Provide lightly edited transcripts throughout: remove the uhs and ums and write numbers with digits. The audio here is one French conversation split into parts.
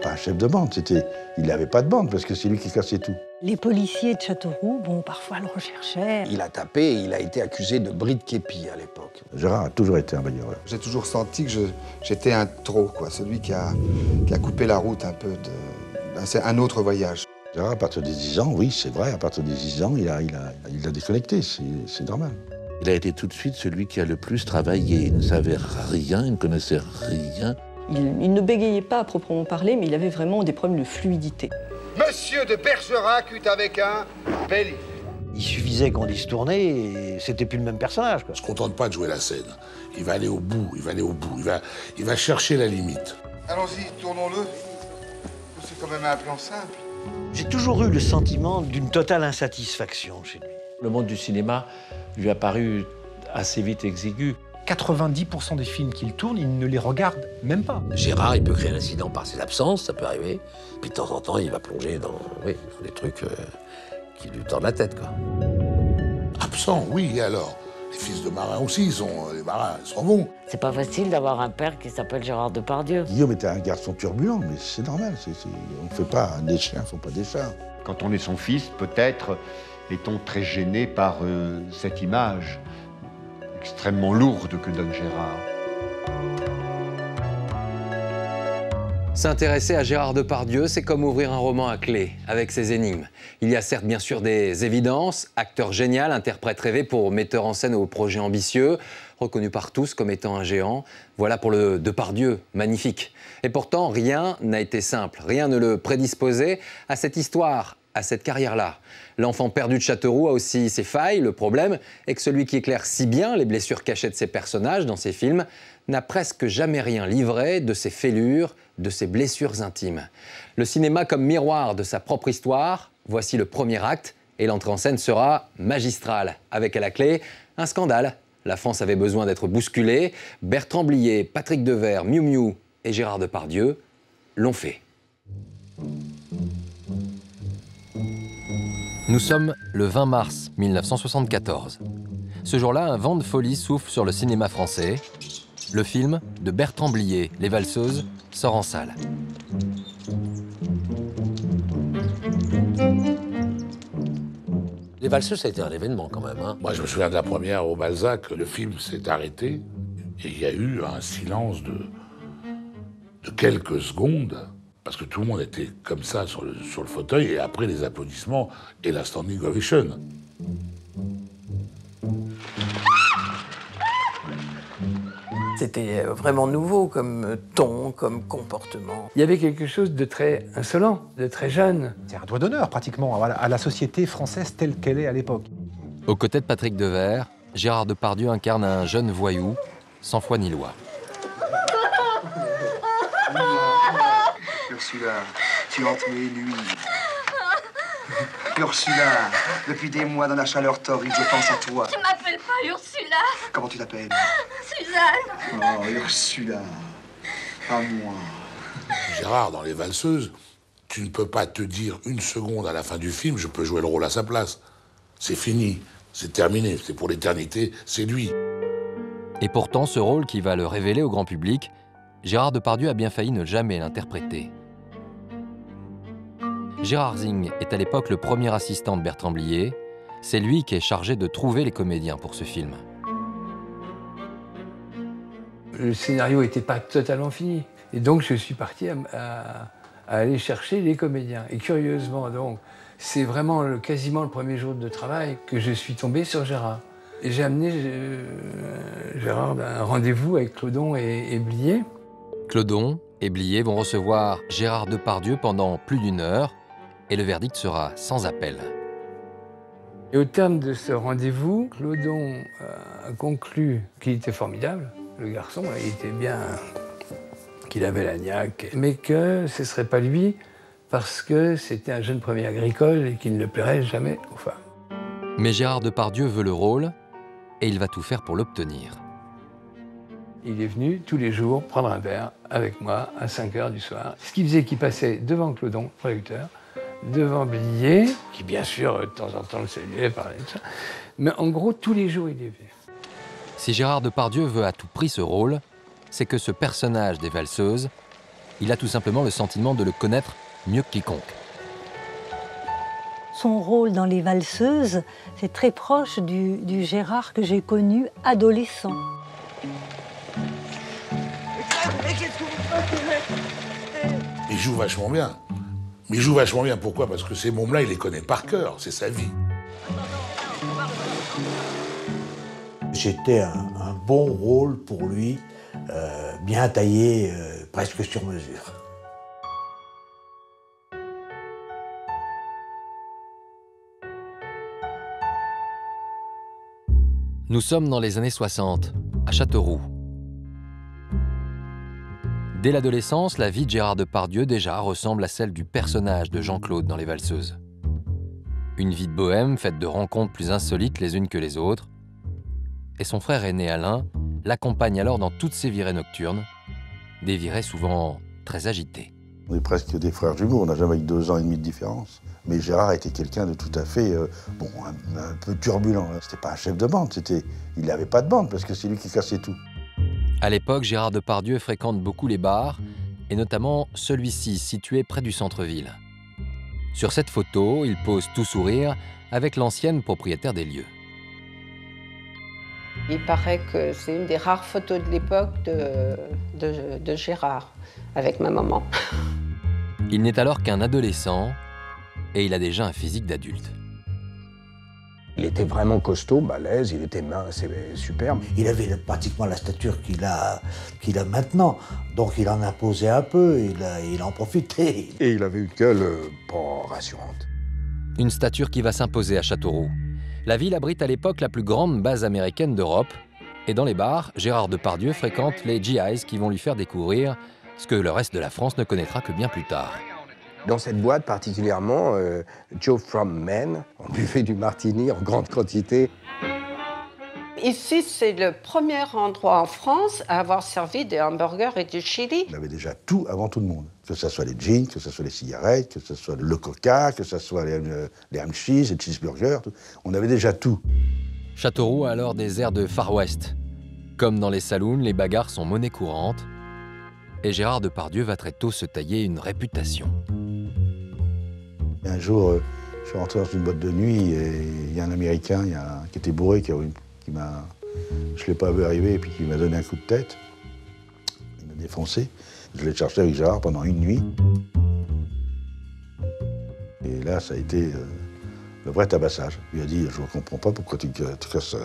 pas un chef de bande, il n'avait pas de bande parce que c'est lui qui cassait tout. Les policiers de Châteauroux, bon, parfois le recherchaient. Il a tapé et il a été accusé de bris de képi à l'époque. Gérard a toujours été un bagarreur. J'ai toujours senti que j'étais un trop, quoi, celui qui a coupé la route un peu c'est un autre voyage. Gérard, à partir des 10 ans, oui, c'est vrai, à partir des 10 ans, il a déconnecté, c'est normal. Il a été tout de suite celui qui a le plus travaillé. Il ne savait rien, il ne connaissait rien. Il ne bégayait pas à proprement parler, mais il avait vraiment des problèmes de fluidité. Monsieur de Bergerac eut avec un bel idée. Il suffisait qu'on dise tourner et c'était plus le même personnage, quoi. Il ne se contente pas de jouer la scène. Il va aller au bout, il va chercher la limite. Allons-y, tournons-le. C'est quand même un plan simple. J'ai toujours eu le sentiment d'une totale insatisfaction chez lui. Le monde du cinéma lui a paru assez vite exigu. 90% des films qu'il tourne, il ne les regarde même pas. Gérard, il peut créer un incident par ses absences, ça peut arriver. Puis de temps en temps, il va plonger dans des trucs qui lui tordent la tête, quoi. Absent, oui, et alors? Les fils de marins aussi, les marins, ils sont bons. C'est pas facile d'avoir un père qui s'appelle Gérard Depardieu. Guillaume était un garçon turbulent, mais c'est normal. On ne fait pas des chiens, il ne faut pas des chats. Quand on est son fils, peut-être est-on très gêné par cette image extrêmement lourde que donne Gérard. S'intéresser à Gérard Depardieu, c'est comme ouvrir un roman à clé, avec ses énigmes. Il y a certes bien sûr des évidences, acteur génial, interprète rêvé pour metteur en scène aux projets ambitieux, reconnu par tous comme étant un géant. Voilà pour le Depardieu, magnifique. Et pourtant, rien n'a été simple, rien ne le prédisposait à cette histoire, à cette carrière-là. L'enfant perdu de Châteauroux a aussi ses failles. Le problème est que celui qui éclaire si bien les blessures cachées de ses personnages dans ses films n'a presque jamais rien livré de ses fêlures, de ses blessures intimes. Le cinéma comme miroir de sa propre histoire, voici le premier acte, et l'entrée en scène sera magistrale, avec à la clé un scandale. La France avait besoin d'être bousculée. Bertrand Blier, Patrick Devers, Miou Miou et Gérard Depardieu l'ont fait. Nous sommes le 20 mars 1974. Ce jour-là, un vent de folie souffle sur le cinéma français. Le film de Bertrand Blier, Les Valseuses, sort en salle. Les Valseuses, ça a été un événement quand même. Hein. Moi, je me souviens de la première au Balzac. Le film s'est arrêté et il y a eu un silence de quelques secondes parce que tout le monde était comme ça sur le fauteuil et après les applaudissements et la standing ovation. C'était vraiment nouveau comme ton, comme comportement. Il y avait quelque chose de très insolent, de très jeune. C'est un doigt d'honneur pratiquement à la société française telle qu'elle est à l'époque. Aux côtés de Patrick Devers, Gérard Depardieu incarne un jeune voyou, sans foi ni loi. Ursula, tu hantes mes nuits. Ursula, depuis des mois dans la chaleur torride, je pense à toi. Tu m'appelles pas Ursula. Comment tu t'appelles? Suzanne. Oh, Ursula, à moi. Gérard, dans Les Valseuses, tu ne peux pas te dire une seconde à la fin du film, je peux jouer le rôle à sa place. C'est fini, c'est terminé, c'est pour l'éternité, c'est lui. Et pourtant, ce rôle qui va le révéler au grand public, Gérard Depardieu a bien failli ne jamais l'interpréter. Gérard Zing est à l'époque le premier assistant de Bertrand Blier. C'est lui qui est chargé de trouver les comédiens pour ce film. Le scénario n'était pas totalement fini. Et donc, je suis parti à aller chercher les comédiens. Et curieusement, donc, c'est vraiment quasiment le premier jour de travail que je suis tombé sur Gérard. Et j'ai amené Gérard à un rendez-vous avec Clodon et Blier. Clodon et Blier vont recevoir Gérard Depardieu pendant plus d'1 heure. Et le verdict sera sans appel. Et au terme de ce rendez-vous, Clodon a conclu qu'il était formidable, le garçon, il était bien, qu'il avait la niaque, mais que ce ne serait pas lui parce que c'était un jeune premier agricole et qu'il ne plairait jamais aux femmes. Mais Gérard Depardieu veut le rôle et il va tout faire pour l'obtenir. Il est venu tous les jours prendre un verre avec moi à 5 h du soir, ce qui faisait qu'il passait devant Clodon, producteur, devant Blier, qui bien sûr, de temps en temps, le saluait, parlait de ça. Mais en gros, tous les jours, il est venu. Si Gérard Depardieu veut à tout prix ce rôle, c'est que ce personnage des Valseuses Il a tout simplement le sentiment de le connaître mieux que quiconque. Son rôle dans Les Valseuses, c'est très proche du Gérard que j'ai connu adolescent. Il joue vachement bien. Mais il joue vachement bien, pourquoi? Parce que ces mômes-là, il les connaît par cœur, c'est sa vie. C'était un bon rôle pour lui, bien taillé, presque sur mesure. Nous sommes dans les années 60, à Châteauroux. Dès l'adolescence, la vie de Gérard Depardieu déjà ressemble à celle du personnage de Jean-Claude dans Les Valseuses. Une vie de bohème faite de rencontres plus insolites les unes que les autres. Et son frère aîné Alain l'accompagne alors dans toutes ses virées nocturnes, des virées souvent très agitées. On est presque des frères jumeaux, on n'a jamais eu 2 ans et demi de différence. Mais Gérard était quelqu'un de tout à fait, un peu turbulent. C'était pas un chef de bande, il n'avait pas de bande parce que c'est lui qui cassait tout. À l'époque, Gérard Depardieu fréquente beaucoup les bars, et notamment celui-ci situé près du centre-ville. Sur cette photo, il pose tout sourire avec l'ancienne propriétaire des lieux. Il paraît que c'est une des rares photos de l'époque de Gérard, avec ma maman. Il n'est alors qu'un adolescent, et il a déjà un physique d'adulte. Il était vraiment costaud, balèze, il était mince et superbe. Il avait pratiquement la stature qu'il a maintenant, donc il en imposait un peu, il en profitait. Et il avait une gueule pas rassurante. Une stature qui va s'imposer à Châteauroux. La ville abrite à l'époque la plus grande base américaine d'Europe, et dans les bars, Gérard Depardieu fréquente les GIs qui vont lui faire découvrir ce que le reste de la France ne connaîtra que bien plus tard. Dans cette boîte particulièrement, Joe From Men, on buvait du martini en grande quantité. Ici, c'est le premier endroit en France à avoir servi des hamburgers et du chili. Il avait déjà tout avant tout le monde. Que ce soit les jeans, que ce soit les cigarettes, que ce soit le coca, que ce soit les ham cheese, les cheeseburgers. Tout. On avait déjà tout. Châteauroux a alors des airs de Far West. Comme dans les saloons, les bagarres sont monnaie courante. Et Gérard Depardieu va très tôt se tailler une réputation. Un jour, je suis rentré dans une boîte de nuit et il y a un Américain qui était bourré, je ne l'ai pas vu arriver et puis qui m'a donné un coup de tête. Il m'a défoncé. Je l'ai cherché avec Gérard pendant une nuit. Et là, ça a été le vrai tabassage. Il a dit, je ne comprends pas pourquoi tu casses...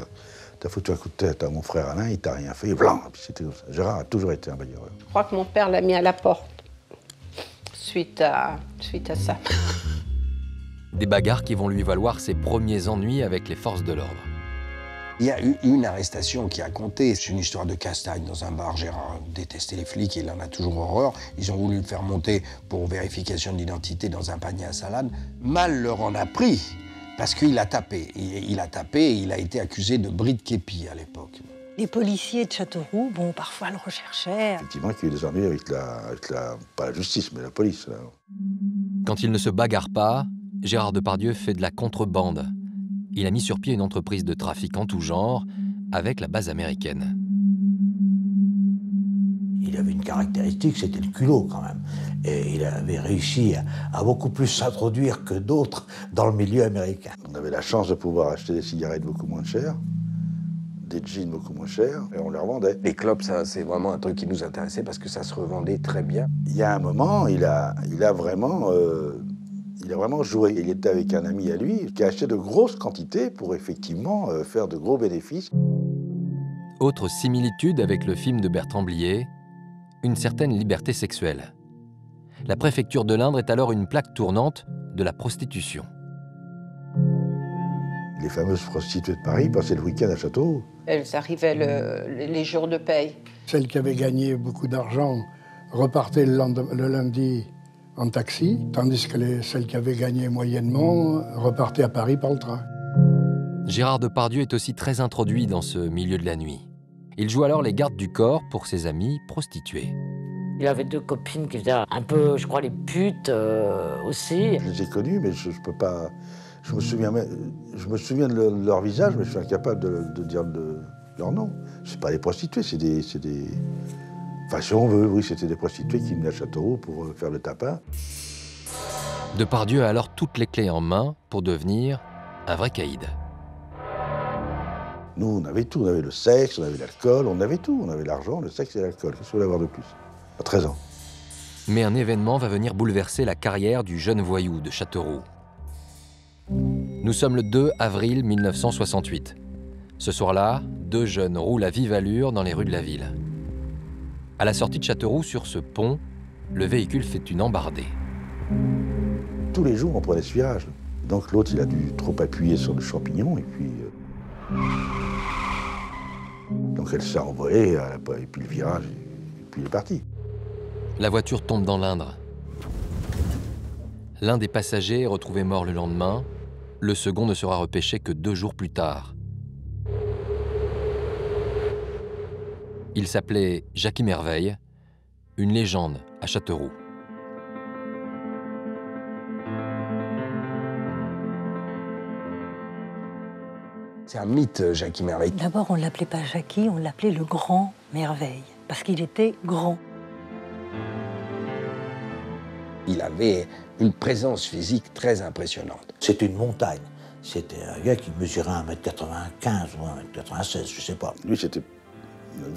T'as foutu un coup de tête à mon frère Alain, il t'a rien fait, et blanc. C'était comme ça. Gérard a toujours été un bagarreur. Je crois que mon père l'a mis à la porte suite à ça. Des bagarres qui vont lui valoir ses premiers ennuis avec les forces de l'ordre. Il y a eu une arrestation qui a compté. C'est une histoire de castagne dans un bar. Gérard détestait les flics et il en a toujours horreur. Ils ont voulu le faire monter pour vérification d'identité dans un panier à salade. Mal leur en a pris. Parce qu'il a tapé. Il a tapé et il a été accusé de bris de képi à l'époque. Les policiers de Châteauroux, parfois le recherchaient. Effectivement, qu'il y a eu des ennuis avec pas la justice, mais la police. Là. Quand il ne se bagarre pas, Gérard Depardieu fait de la contrebande. Il a mis sur pied une entreprise de trafic en tout genre, avec la base américaine. Il avait une caractéristique, c'était le culot quand même. Et il avait réussi à beaucoup plus s'introduire que d'autres dans le milieu américain. On avait la chance de pouvoir acheter des cigarettes beaucoup moins chères, des jeans beaucoup moins chers, et on les revendait. Les clopes, c'est vraiment un truc qui nous intéressait parce que ça se revendait très bien. Il y a un moment, il a vraiment joué. Il était avec un ami à lui qui a acheté de grosses quantités pour effectivement faire de gros bénéfices. Autre similitude avec le film de Bertrand Blier, une certaine liberté sexuelle. La préfecture de l'Indre est alors une plaque tournante de la prostitution. Les fameuses prostituées de Paris passaient le week-end à Châteauroux. Elles arrivaient les jours de paye. Celles qui avaient gagné beaucoup d'argent repartaient le lundi en taxi, tandis que celles qui avaient gagné moyennement repartaient à Paris par le train. Gérard Depardieu est aussi très introduit dans ce milieu de la nuit. Il joue alors les gardes du corps pour ses amis prostituées. Il avait 2 copines qui faisaient un peu, je crois, les putes aussi. Je les ai connues, mais je peux pas... Je me souviens de leur visage, mais je suis incapable de dire leur nom. C'est pas des prostituées, c'est des Enfin, si on veut, oui, c'était des prostituées qui venaient à Châteauroux pour faire le tapin. Depardieu a alors toutes les clés en main pour devenir un vrai caïd. Nous, on avait tout. On avait le sexe, on avait l'alcool, on avait tout. On avait l'argent, le sexe et l'alcool. Qu'est-ce que vous voulez avoir de plus? À 13 ans. Mais un événement va venir bouleverser la carrière du jeune voyou de Châteauroux. Nous sommes le 2 avril 1968. Ce soir-là, deux jeunes roulent à vive allure dans les rues de la ville. À la sortie de Châteauroux, sur ce pont, le véhicule fait une embardée. Tous les jours, on prenait ce virage. Donc l'autre, il a dû trop appuyer sur le champignon, et puis... Donc elle s'est envolée, et puis le virage, et puis il est parti. La voiture tombe dans l'Indre. L'un des passagers est retrouvé mort le lendemain. Le second ne sera repêché que 2 jours plus tard. Il s'appelait Jackie Merveille, une légende à Châteauroux. C'est un mythe, Jackie Merveille. D'abord, on ne l'appelait pas Jackie, on l'appelait le Grand Merveille, parce qu'il était grand. Il avait une présence physique très impressionnante. C'est une montagne. C'était un gars qui mesurait 1m95 ou 1m96, je sais pas. Lui, c'était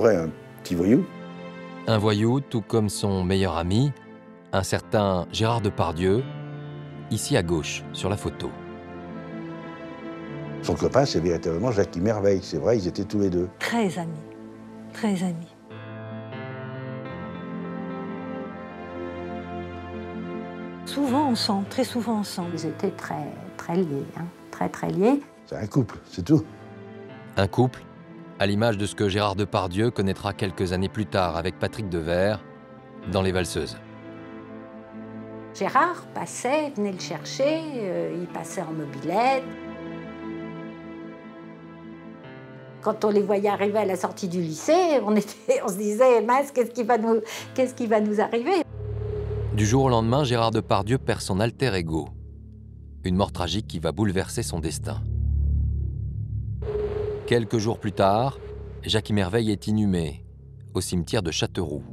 un petit voyou. Un voyou, tout comme son meilleur ami, un certain Gérard Depardieu, ici à gauche, sur la photo. Son copain, c'est véritablement Jackie Merveille. C'est vrai, ils étaient tous les deux. Très amis. Très amis. Souvent ensemble, très souvent ensemble. Ils étaient très liés, hein, très liés. C'est un couple, c'est tout. Un couple, à l'image de ce que Gérard Depardieu connaîtra quelques années plus tard avec Patrick Devers dans Les Valseuses. Gérard passait, venait le chercher, il passait en mobilette. Quand on les voyait arriver à la sortie du lycée, on se disait, mince, qu'est-ce qui va nous arriver? Du jour au lendemain, Gérard Depardieu perd son alter ego. Une mort tragique qui va bouleverser son destin. Quelques jours plus tard, Jackie Merveille est inhumé au cimetière de Châteauroux.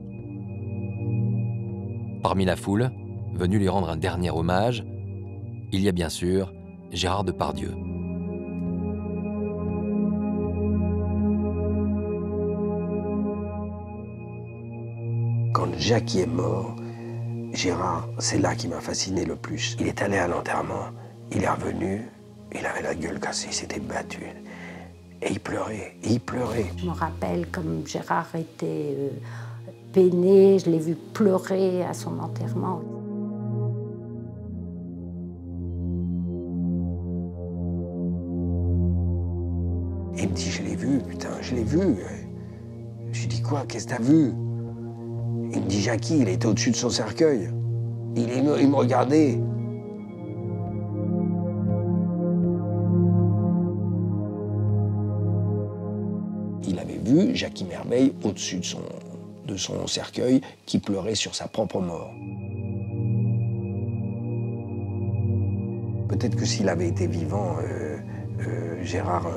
Parmi la foule, venu lui rendre un dernier hommage, il y a bien sûr Gérard Depardieu. Quand Jackie est mort, Gérard, c'est là qui m'a fasciné le plus. Il est allé à l'enterrement, il est revenu, il avait la gueule cassée, il s'était battu. Et il pleurait, Je me rappelle comme Gérard était peiné, je l'ai vu pleurer à son enterrement. Et il me dit, je l'ai vu, putain, je l'ai vu. Je lui dis, quoi, qu'est-ce que t'as vu? Il me dit, Jackie, il était au-dessus de son cercueil. Il me regardait. Il avait vu Jackie Merveille au-dessus de son cercueil qui pleurait sur sa propre mort. Peut-être que s'il avait été vivant, Gérard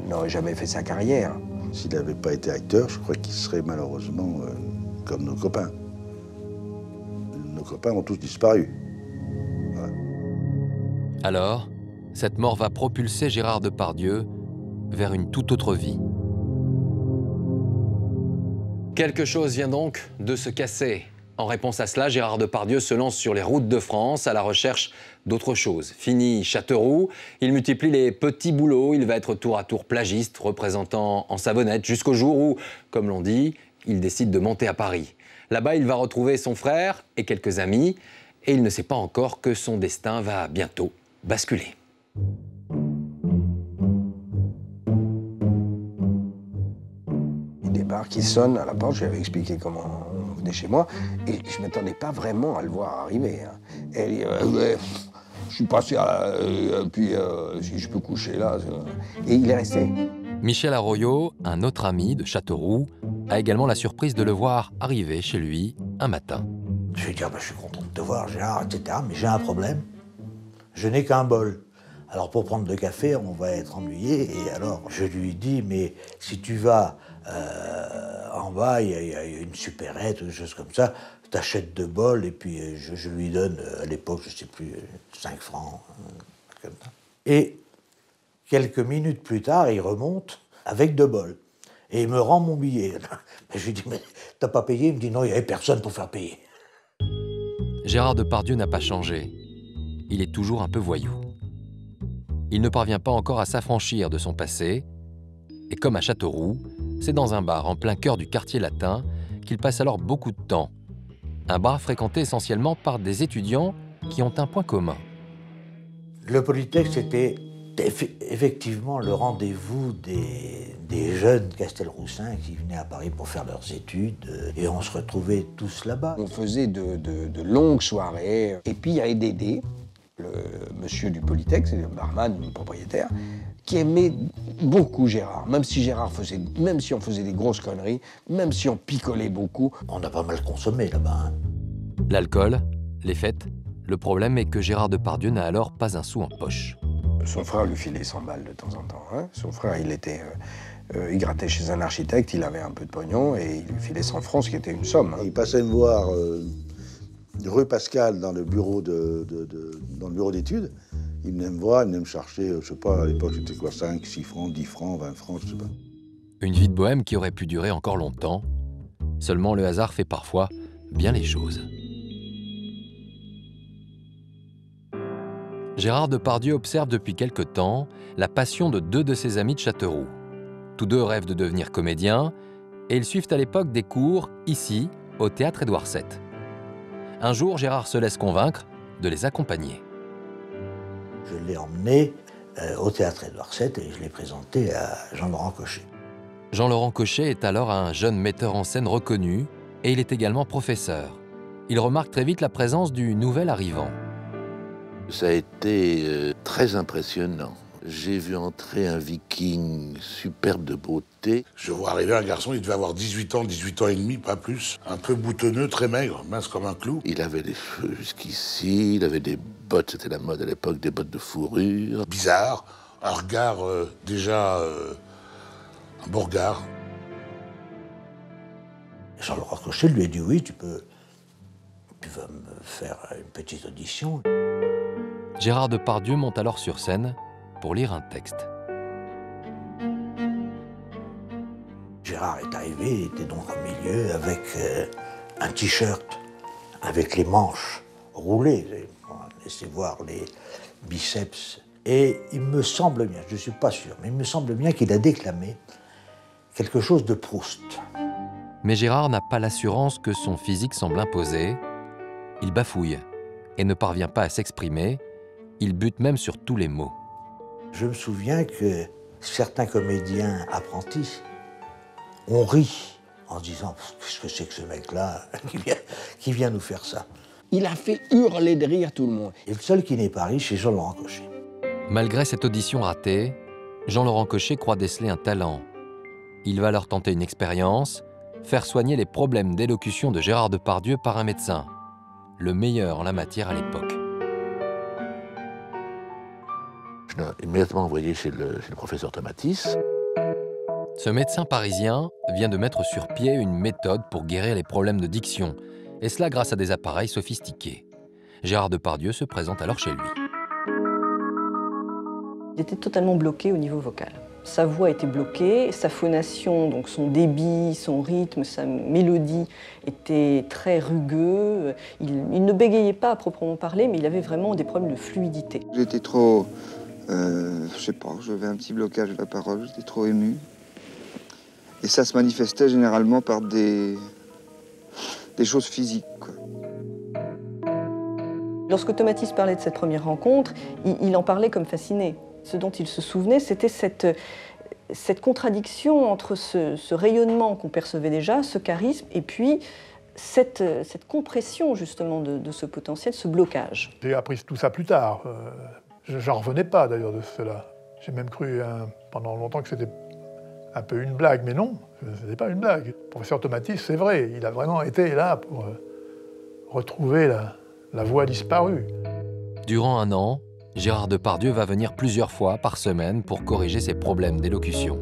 n'aurait jamais fait sa carrière. S'il n'avait pas été acteur, je crois qu'il serait malheureusement comme nos copains. Nos copains ont tous disparu. Voilà. Alors, cette mort va propulser Gérard Depardieu vers une toute autre vie. Quelque chose vient donc de se casser. En réponse à cela, Gérard Depardieu se lance sur les routes de France à la recherche d'autre chose. Fini Châteauroux, il multiplie les petits boulots, il va être tour à tour plagiste, représentant en savonnette, jusqu'au jour où, comme l'on dit, il décide de monter à Paris. Là-bas, il va retrouver son frère et quelques amis, et il ne sait pas encore que son destin va bientôt basculer. Il débarque, il sonne à la porte, je lui avais expliqué comment on venait chez moi, et je ne m'attendais pas vraiment à le voir arriver. Hein. Et elle dit, je suis passé puis si je peux coucher là. Et il est resté. Michel Arroyo, un autre ami de Châteauroux, a également la surprise de le voir arriver chez lui un matin. Je lui ai dit, je suis content de te voir, Gérard, etc., mais j'ai un problème. Je n'ai qu'un bol. Alors pour prendre le café, on va être ennuyé. Et alors je lui dis, mais si tu vas en bas, il y a une supérette ou des choses comme ça. T'achètes 2 bols et puis je lui donne, à l'époque, je ne sais plus, 5 francs, comme ça. Et quelques minutes plus tard, il remonte avec 2 bols. Et il me rend mon billet. Je lui dis, mais t'as pas payé? Il me dit, non, il n'y avait personne pour faire payer. Gérard Depardieu n'a pas changé. Il est toujours un peu voyou. Il ne parvient pas encore à s'affranchir de son passé. Et comme à Châteauroux, c'est dans un bar en plein cœur du quartier latin qu'il passe alors beaucoup de temps. Un bar fréquenté essentiellement par des étudiants qui ont un point commun. Le Polytech, c'était effectivement le rendez-vous des jeunes castelroussins qui venaient à Paris pour faire leurs études. Et on se retrouvait tous là-bas. On faisait de longues soirées. Et puis il y avait Dédé, le monsieur du Polytech, c'est le barman, le propriétaire, qui aimait beaucoup Gérard. Même si on faisait des grosses conneries, même si on picolait beaucoup. On a pas mal consommé là-bas. Hein. L'alcool, les fêtes. Le problème est que Gérard Depardieu n'a alors pas un sou en poche. Son frère lui filait 100 balles de temps en temps. Hein. Son frère, il grattait chez un architecte, il avait un peu de pognon et il lui filait 100 francs, ce qui était une somme. Hein. Il passait me voir rue Pascal dans le bureau d'études. Il venait me voir, il venait me chercher, je sais pas, à l'époque c'était quoi, 5, 6 francs, 10 francs, 20 francs, je sais pas. Une vie de bohème qui aurait pu durer encore longtemps. Seulement le hasard fait parfois bien les choses. Gérard Depardieu observe depuis quelque temps la passion de 2 de ses amis de Châteauroux. Tous 2 rêvent de devenir comédiens et ils suivent à l'époque des cours ici, au théâtre Édouard VII. Un jour, Gérard se laisse convaincre de les accompagner. Je l'ai emmené au théâtre Édouard VII et je l'ai présenté à Jean-Laurent Cochet. Jean-Laurent Cochet est alors un jeune metteur en scène reconnu et il est également professeur. Il remarque très vite la présence du nouvel arrivant. Ça a été très impressionnant. J'ai vu entrer un viking superbe de beauté. Je vois arriver un garçon, il devait avoir 18 ans et demi, pas plus. Un peu boutonneux, très maigre, mince comme un clou. Il avait des cheveux jusqu'ici, il avait des bottes, c'était la mode à l'époque, des bottes de fourrure. Bizarre, un regard un beau regard. Jean-Laurent Cochet lui a dit, oui, tu vas me faire une petite audition. Gérard Depardieu monte alors sur scène pour lire un texte. Gérard est arrivé, il était donc au milieu avec un t-shirt avec les manches roulées. On va laisser voir les biceps. Et il me semble bien, je ne suis pas sûr, mais il me semble bien qu'il a déclamé quelque chose de Proust. Mais Gérard n'a pas l'assurance que son physique semble imposer. Il bafouille et ne parvient pas à s'exprimer. Il bute même sur tous les mots. Je me souviens que certains comédiens apprentis ont ri en se disant « Qu'est-ce que c'est que ce mec-là qui vient nous faire ça ?» Il a fait hurler de rire tout le monde. Et le seul qui n'est pas ri, c'est Jean-Laurent Cochet. Malgré cette audition ratée, Jean-Laurent Cochet croit déceler un talent. Il va alors tenter une expérience, faire soigner les problèmes d'élocution de Gérard Depardieu par un médecin, le meilleur en la matière à l'époque. Je l'ai immédiatement envoyé chez le professeur Tomatis. Ce médecin parisien vient de mettre sur pied une méthode pour guérir les problèmes de diction, et cela grâce à des appareils sophistiqués. Gérard Depardieu se présente alors chez lui. Il était totalement bloqué au niveau vocal. Sa voix était bloquée, sa phonation, donc son débit, son rythme, sa mélodie était très rugueux. Il ne bégayait pas à proprement parler, mais il avait vraiment des problèmes de fluidité. J'étais trop... je sais pas, j'avais un petit blocage de la parole, j'étais trop ému. Et ça se manifestait généralement par des choses physiques, quoi. Lorsque Tomatis parlait de cette première rencontre, il en parlait comme fasciné. Ce dont il se souvenait, c'était cette contradiction entre ce rayonnement qu'on percevait déjà, ce charisme, et puis cette compression justement de ce potentiel, ce blocage. J'ai appris tout ça plus tard. J'en revenais pas d'ailleurs de cela. J'ai même cru pendant longtemps que c'était un peu une blague, mais non, ce n'était pas une blague. Le professeur Tomatis, c'est vrai, il a vraiment été là pour retrouver la voix disparue. Durant un an, Gérard Depardieu va venir plusieurs fois par semaine pour corriger ses problèmes d'élocution.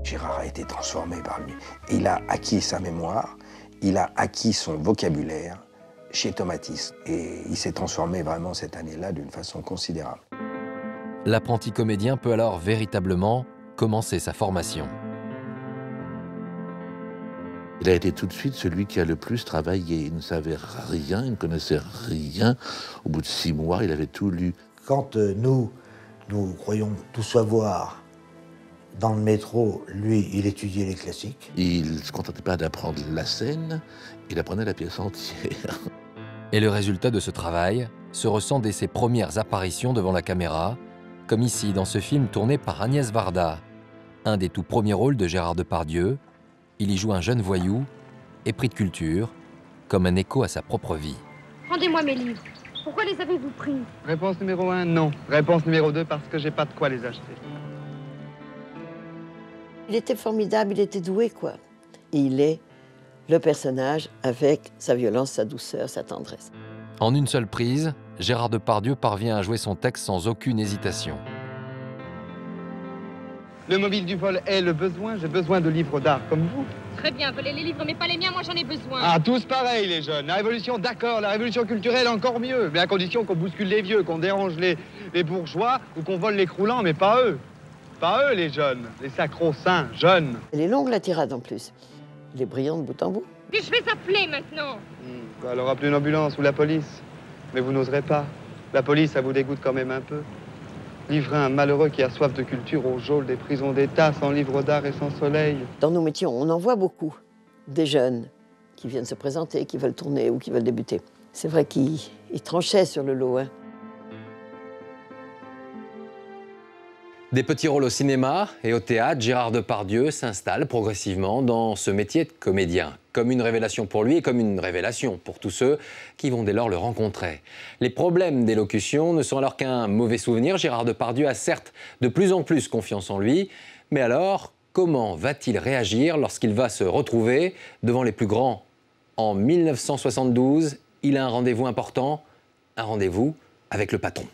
Gérard a été transformé par lui. Il a acquis sa mémoire, il a acquis son vocabulaire chez Tomatis. Et il s'est transformé vraiment cette année-là d'une façon considérable. L'apprenti comédien peut alors véritablement commencer sa formation. Il a été tout de suite celui qui a le plus travaillé. Il ne savait rien, il ne connaissait rien. Au bout de 6 mois, il avait tout lu. Quand nous croyons tout savoir dans le métro, lui, il étudiait les classiques. Il ne se contentait pas d'apprendre la scène, il apprenait la pièce entière. Et le résultat de ce travail se ressent dès ses premières apparitions devant la caméra, comme ici dans ce film tourné par Agnès Varda. Un des tout premiers rôles de Gérard Depardieu, il y joue un jeune voyou, épris de culture, comme un écho à sa propre vie. Rendez-moi mes livres. Pourquoi les avez-vous pris? Réponse numéro 1, non. Réponse numéro 2, parce que j'ai pas de quoi les acheter. Il était formidable, il était doué, quoi. Et il est le personnage avec sa violence, sa douceur, sa tendresse. En une seule prise, Gérard Depardieu parvient à jouer son texte sans aucune hésitation. Le mobile du vol est le besoin. J'ai besoin de livres d'art comme vous. Très bien, volez les livres, mais pas les miens, moi j'en ai besoin. Ah, tous pareils, les jeunes. La révolution, d'accord. La révolution culturelle, encore mieux. Mais à condition qu'on bouscule les vieux, qu'on dérange les bourgeois ou qu'on vole les croulants, mais pas eux. Pas eux, les jeunes. Les sacro-saints jeunes. Elle est longue, la tirade, en plus. Il est brillant de bout en bout. Puis je vais appeler maintenant. Quoi, alors appelez une ambulance ou la police. Mais vous n'oserez pas. La police, ça vous dégoûte quand même un peu. Livrer un malheureux qui a soif de culture aux geôles des prisons d'État, sans livre d'art et sans soleil. Dans nos métiers, on en voit beaucoup. Des jeunes qui viennent se présenter, qui veulent tourner ou qui veulent débuter. C'est vrai qu'ils tranchaient sur le lot, hein. Des petits rôles au cinéma et au théâtre, Gérard Depardieu s'installe progressivement dans ce métier de comédien, comme une révélation pour lui et comme une révélation pour tous ceux qui vont dès lors le rencontrer. Les problèmes d'élocution ne sont alors qu'un mauvais souvenir. Gérard Depardieu a certes de plus en plus confiance en lui, mais alors comment va-t-il réagir lorsqu'il va se retrouver devant les plus grands? En 1972, il a un rendez-vous important, un rendez-vous avec le patron.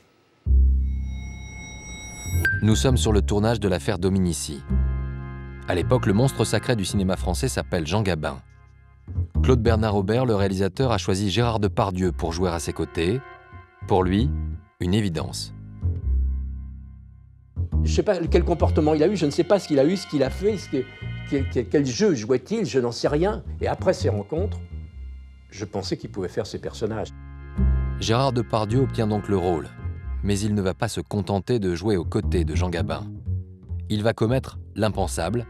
Nous sommes sur le tournage de l'affaire Dominici. À l'époque, le monstre sacré du cinéma français s'appelle Jean Gabin. Claude Bernard Aubert, le réalisateur, a choisi Gérard Depardieu pour jouer à ses côtés. Pour lui, une évidence. Je ne sais pas quel comportement il a eu, je ne sais pas ce qu'il a eu, ce qu'il a fait, quel jeu jouait-il, je n'en sais rien. Et après ces rencontres, je pensais qu'il pouvait faire ces personnages. Gérard Depardieu obtient donc le rôle. Mais il ne va pas se contenter de jouer aux côtés de Jean Gabin. Il va commettre l'impensable,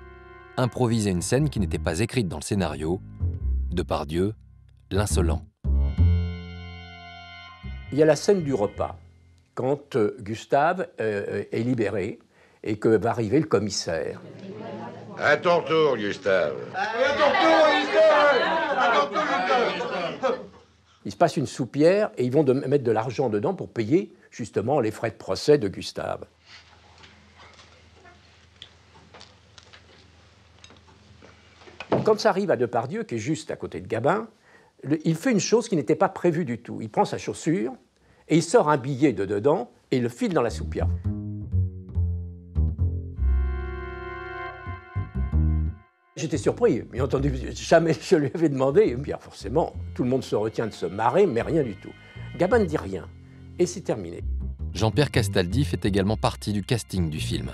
improviser une scène qui n'était pas écrite dans le scénario. Depardieu, l'insolent. Il y a la scène du repas, quand Gustave est libéré et que va arriver le commissaire. À ton tour, Gustave. Il se passe une soupière et ils vont mettre de l'argent dedans pour payer justement les frais de procès de Gustave. Quand ça arrive à Depardieu, qui est juste à côté de Gabin, il fait une chose qui n'était pas prévue du tout. Il prend sa chaussure et il sort un billet de dedans et il le file dans la soupière. J'étais surpris, bien entendu, jamais je lui avais demandé. Et bien forcément, tout le monde se retient de se marrer, mais rien du tout. Gabin ne dit rien, et c'est terminé. Jean-Pierre Castaldi fait également partie du casting du film.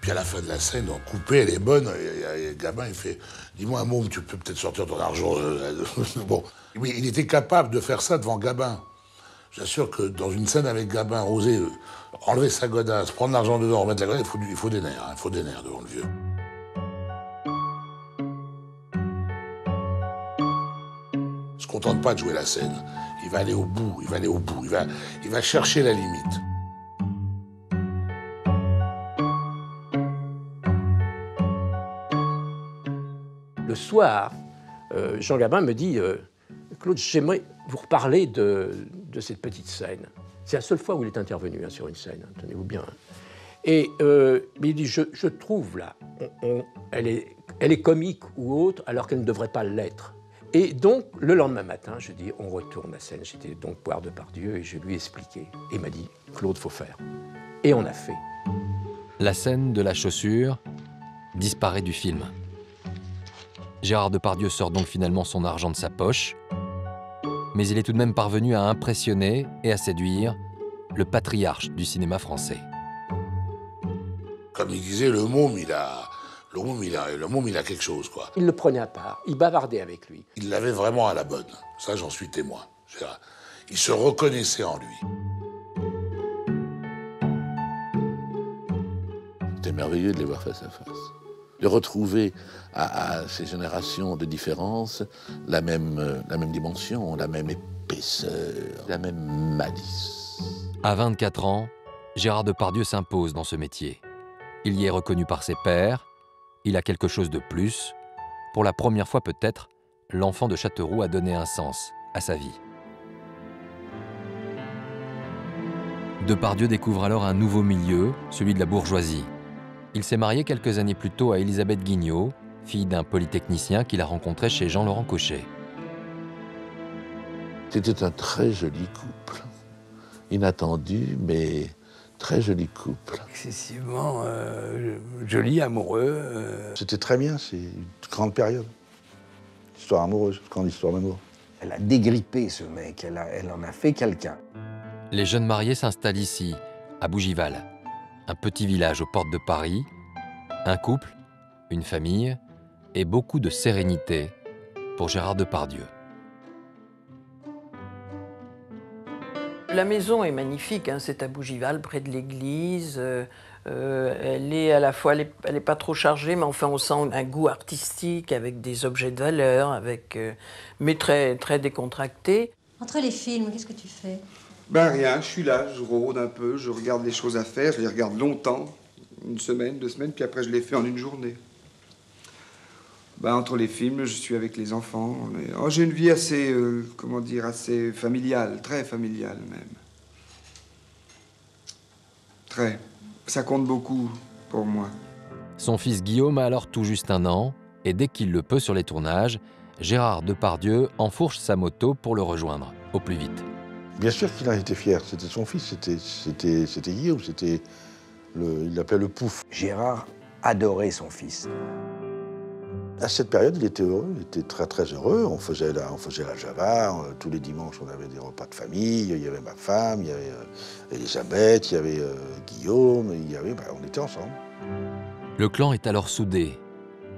Puis à la fin de la scène, on coupait, elle est bonne, et Gabin, il fait « Dis-moi un mot, tu peux peut-être sortir ton argent. » Bon, oui, il était capable de faire ça devant Gabin. J'assure que dans une scène avec Gabin, oser enlever sa godasse, prendre l'argent dedans, remettre la godasse, il faut des nerfs, il faut des nerfs devant le vieux. Il se contente pas de jouer la scène. Il va aller au bout, il va aller au bout, il va chercher la limite. Le soir, Jean Gabin me dit « Claude, j'aimerais vous reparler de cette petite scène. » C'est la seule fois où il est intervenu sur une scène, tenez-vous bien. Et il dit « Je trouve là, elle est comique ou autre alors qu'elle ne devrait pas l'être. » Et donc, le lendemain matin, je dis, on retourne la scène. J'étais donc voir Depardieu et je lui ai expliqué. Et il m'a dit, Claude, faut faire. Et on a fait. La scène de la chaussure disparaît du film. Gérard Depardieu sort donc finalement son argent de sa poche, mais il est tout de même parvenu à impressionner et à séduire le patriarche du cinéma français. Comme il disait, le môme, il a quelque chose, quoi. Il le prenait à part, il bavardait avec lui. Il l'avait vraiment à la bonne. Ça, j'en suis témoin. Il se reconnaissait en lui. C'était merveilleux de les voir face à face. De retrouver à ces générations de différence la même dimension, la même épaisseur, la même malice. À 24 ans, Gérard Depardieu s'impose dans ce métier. Il y est reconnu par ses pairs, il a quelque chose de plus. Pour la première fois peut-être, l'enfant de Châteauroux a donné un sens à sa vie. Depardieu découvre alors un nouveau milieu, celui de la bourgeoisie. Il s'est marié quelques années plus tôt à Élisabeth Guignot, fille d'un polytechnicien qu'il a rencontré chez Jean-Laurent Cochet. C'était un très joli couple. Inattendu, mais très joli couple. Excessivement joli, amoureux. C'était très bien, c'est une grande période. Histoire amoureuse, grande histoire d'amour. Elle a dégrippé ce mec, elle en a fait quelqu'un. Les jeunes mariés s'installent ici, à Bougival, un petit village aux portes de Paris, un couple, une famille et beaucoup de sérénité pour Gérard Depardieu. La maison est magnifique, hein, c'est à Bougival, près de l'église. Elle est à la fois, elle est pas trop chargée, mais enfin on sent un goût artistique avec des objets de valeur, mais très, très décontracté. Entre les films, qu'est-ce que tu fais? Ben rien, je suis là, je rôde un peu, je regarde les choses à faire, je les regarde longtemps, une semaine, 2 semaines, puis après je les fais en une journée. Ben, entre les films, je suis avec les enfants. J'ai une vie assez, comment dire, assez familiale, très familiale même. Très. Ça compte beaucoup pour moi. Son fils Guillaume a alors tout juste 1 an, et dès qu'il le peut sur les tournages, Gérard Depardieu enfourche sa moto pour le rejoindre, au plus vite. Bien sûr qu'il en était fier, c'était son fils, c'était Guillaume, il l'appelait le Pouf. Gérard adorait son fils. À cette période, il était heureux, il était très très heureux. On faisait la Java, tous les dimanches on avait des repas de famille, il y avait ma femme, il y avait Elisabeth, il y avait Guillaume, on était ensemble. Le clan est alors soudé.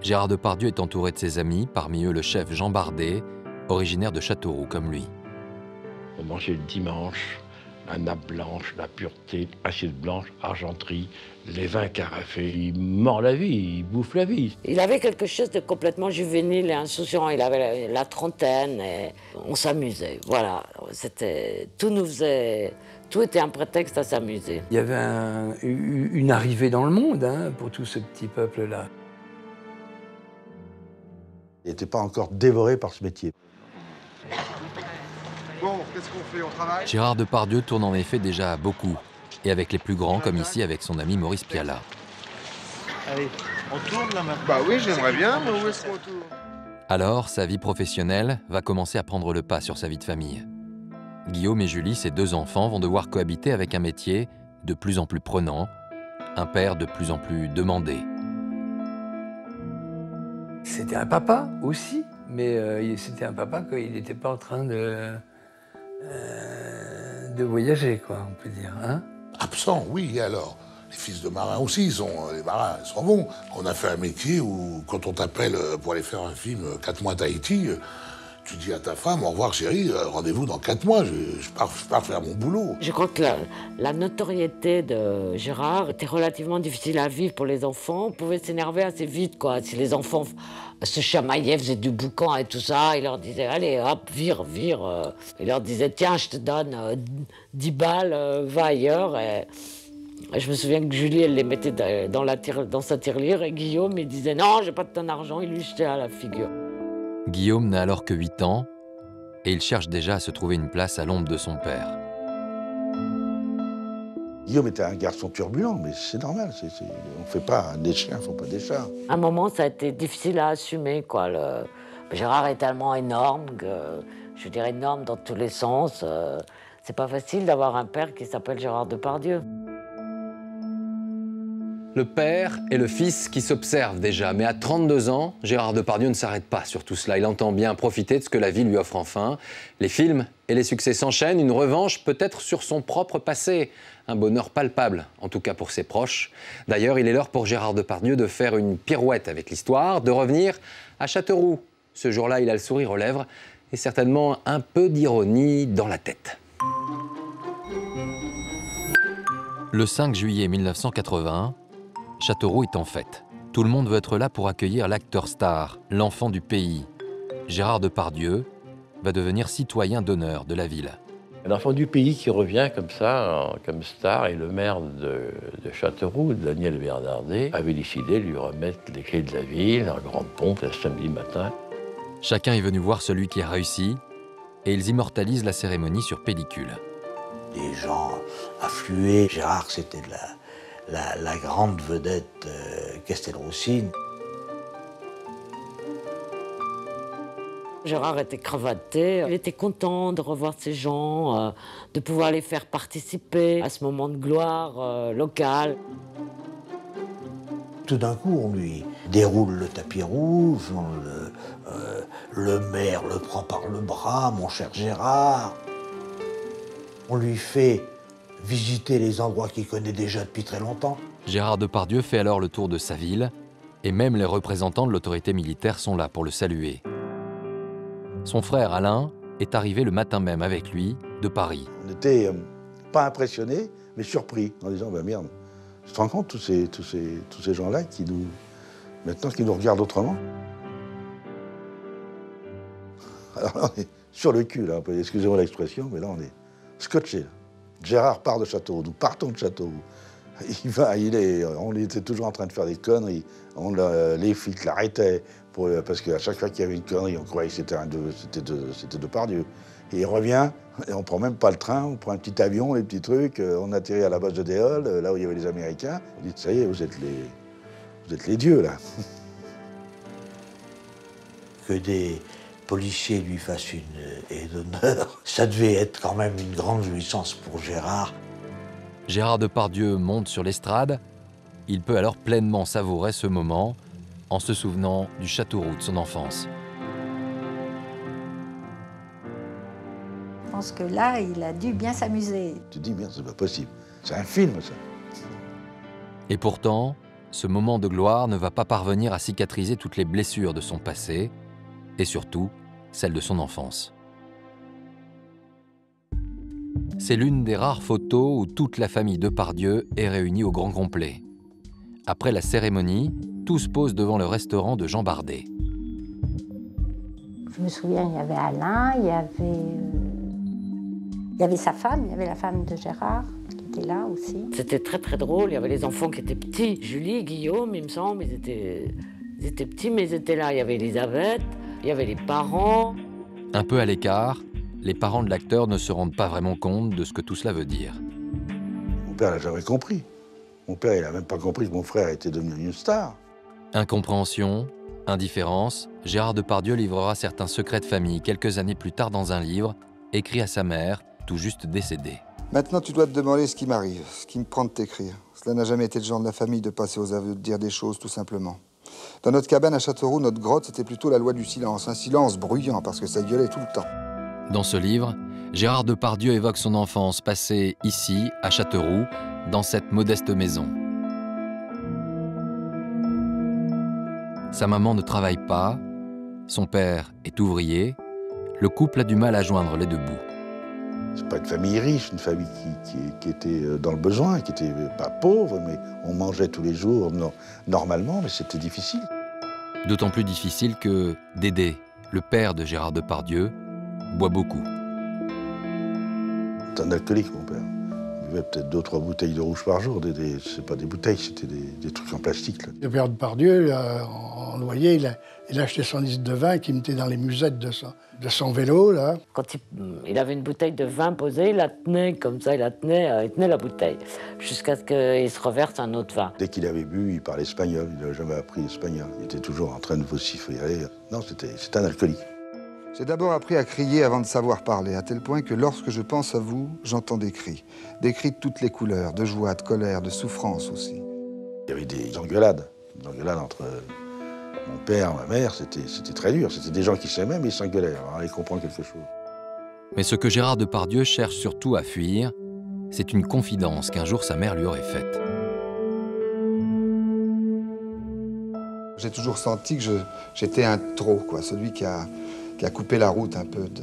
Gérard Depardieu est entouré de ses amis, parmi eux le chef Jean Bardet, originaire de Châteauroux comme lui. On mangeait le dimanche, la nappe blanche, la pureté, assiette blanche, argenterie, les vins carafés. Il mord la vie, il bouffe la vie. Il avait quelque chose de complètement juvénile et insouciant. Il avait la trentaine et on s'amusait. Voilà, tout était un prétexte à s'amuser. Il y avait une arrivée dans le monde pour tout ce petit peuple-là. Il n'était pas encore dévoré par ce métier. Bon, qu'est-ce qu'on fait? On travaille? Gérard Depardieu tourne en effet déjà beaucoup, et avec les plus grands, comme ici avec son ami Maurice Pialat. Allez, on tourne là maintenant? Bah oui, j'aimerais bien, mais où est-ce qu'on tourne? Alors, sa vie professionnelle va commencer à prendre le pas sur sa vie de famille. Guillaume et Julie, ses 2 enfants, vont devoir cohabiter avec un métier de plus en plus prenant, un père de plus en plus demandé. C'était un papa aussi, mais c'était un papa qu'il n'était pas en train de voyager, quoi, on peut dire. Hein? Absent, oui, alors. Les fils de marins aussi, les marins ils sont bons. On a fait un métier où, quand on t'appelle pour aller faire un film 4 mois à Tahiti, tu dis à ta femme, au revoir chérie, rendez-vous dans 4 mois, je pars faire mon boulot. Je crois que la notoriété de Gérard était relativement difficile à vivre pour les enfants. On pouvait s'énerver assez vite, quoi. Si les enfants se chamaillaient, faisaient du boucan et tout ça, il leur disait, allez, hop, vire. Il leur disait, tiens, je te donne 10 balles, va ailleurs. Et je me souviens que Julie, elle les mettait dans sa tirelire, et Guillaume, il disait, non, j'ai pas de ton argent, il lui jetait à la figure. Guillaume n'a alors que 8 ans, et il cherche déjà à se trouver une place à l'ombre de son père. Guillaume était un garçon turbulent, mais c'est normal. On ne fait pas des chiens, il ne faut pas des chats. À un moment, ça a été difficile à assumer, quoi. Gérard est tellement énorme, je veux dire énorme dans tous les sens. C'est pas facile d'avoir un père qui s'appelle Gérard Depardieu. Le père et le fils qui s'observent déjà, mais à 32 ans, Gérard Depardieu ne s'arrête pas sur tout cela. Il entend bien profiter de ce que la vie lui offre enfin. Les films et les succès s'enchaînent, une revanche peut-être sur son propre passé. Un bonheur palpable, en tout cas pour ses proches. D'ailleurs, il est l'heure pour Gérard Depardieu de faire une pirouette avec l'histoire, de revenir à Châteauroux. Ce jour-là, il a le sourire aux lèvres et certainement un peu d'ironie dans la tête. Le 5 juillet 1980, Châteauroux est en fête. Tout le monde veut être là pour accueillir l'acteur star, l'enfant du pays. Gérard Depardieu va devenir citoyen d'honneur de la ville. L'enfant du pays qui revient comme ça, comme star, et le maire de Châteauroux, Daniel Bernardet, avait décidé de lui remettre les clés de la ville en grande pompe le samedi matin. Chacun est venu voir celui qui a réussi et ils immortalisent la cérémonie sur pellicule. Les gens affluaient. Gérard, c'était la grande vedette Castelroussine. Gérard était cravaté, il était content de revoir ces gens, de pouvoir les faire participer à ce moment de gloire local. Tout d'un coup, on lui déroule le tapis rouge, le maire le prend par le bras, mon cher Gérard. On lui fait visiter les endroits qu'il connaît déjà depuis très longtemps. Gérard Depardieu fait alors le tour de sa ville et même les représentants de l'autorité militaire sont là pour le saluer. Son frère Alain est arrivé le matin même avec lui de Paris. On n'était pas impressionnés, mais surpris, en disant bah merde, tu te rends compte tous ces gens-là qui nous regardent autrement. Alors là, on est sur le cul, là, excusez-moi l'expression, mais là on est scotché. Gérard part de Châteauroux, nous partons de Châteauroux. On était toujours en train de faire des conneries. Les flics l'arrêtaient parce qu'à chaque fois qu'il y avait une connerie, on croyait que c'était Depardieu. Et il revient, et on prend même pas le train, on prend un petit avion, les petits trucs, on atterrit à la base de Déol, là où il y avait les Américains. On dit, ça y est, vous êtes les dieux, là. Que des policiers lui fassent une haie d'honneur, ça devait être quand même une grande jouissance pour Gérard. Gérard Depardieu monte sur l'estrade. Il peut alors pleinement savourer ce moment en se souvenant du Châteauroux de son enfance. Je pense que là, il a dû bien s'amuser. Tu te dis, merde, c'est pas possible. C'est un film, ça. Et pourtant, ce moment de gloire ne va pas parvenir à cicatriser toutes les blessures de son passé et surtout celles de son enfance. C'est l'une des rares photos où toute la famille Depardieu est réunie au grand complet. Après la cérémonie, tout se pose devant le restaurant de Jean Bardet. Je me souviens, il y avait Alain, il y avait sa femme, il y avait la femme de Gérard qui était là aussi. C'était très très drôle, il y avait les enfants qui étaient petits. Julie, Guillaume, il me semble, ils étaient petits, mais ils étaient là. Il y avait Elisabeth, il y avait les parents. Un peu à l'écart, les parents de l'acteur ne se rendent pas vraiment compte de ce que tout cela veut dire. Mon père n'a jamais compris. Mon père, il n'a même pas compris que mon frère était devenu une star. Incompréhension, indifférence, Gérard Depardieu livrera certains secrets de famille quelques années plus tard dans un livre, écrit à sa mère, tout juste décédée. Maintenant, tu dois te demander ce qui m'arrive, ce qui me prend de t'écrire. Cela n'a jamais été le genre de la famille de passer aux aveux, de dire des choses, tout simplement. Dans notre cabane à Châteauroux, notre grotte, c'était plutôt la loi du silence. Un silence bruyant, parce que ça gueulait tout le temps. Dans ce livre, Gérard Depardieu évoque son enfance passée ici, à Châteauroux, dans cette modeste maison. Sa maman ne travaille pas, son père est ouvrier, le couple a du mal à joindre les deux bouts. C'est pas une famille riche, une famille qui était dans le besoin, qui était pas pauvre, mais on mangeait tous les jours normalement, mais c'était difficile. D'autant plus difficile que Dédé, le père de Gérard Depardieu, boit beaucoup. C'est un alcoolique, mon père. Il buvait peut-être 2 ou 3 bouteilles de rouge par jour. C'est pas des bouteilles, c'était des trucs en plastique. Là. Le père Depardieu, en loyer, il a acheté son litre de vin qui mettait dans les musettes de son vélo. Là. Quand il avait une bouteille de vin posée, il la tenait comme ça, il tenait la bouteille, jusqu'à ce qu'il se reverse un autre vin. Dès qu'il avait bu, il parlait espagnol. Il n'avait jamais appris l'espagnol. Il était toujours en train de vociférer. Non, c'était un alcoolique. J'ai d'abord appris à crier avant de savoir parler, à tel point que lorsque je pense à vous, j'entends des cris. Des cris de toutes les couleurs, de joie, de colère, de souffrance aussi. Il y avait des engueulades entre mon père, ma mère, c'était très dur. C'était des gens qui s'aimaient, mais ils s'engueulaient. Alors, allez comprendre quelque chose. Mais ce que Gérard Depardieu cherche surtout à fuir, c'est une confidence qu'un jour sa mère lui aurait faite. J'ai toujours senti que j'étais un trop, quoi, celui qui a coupé la route un peu de...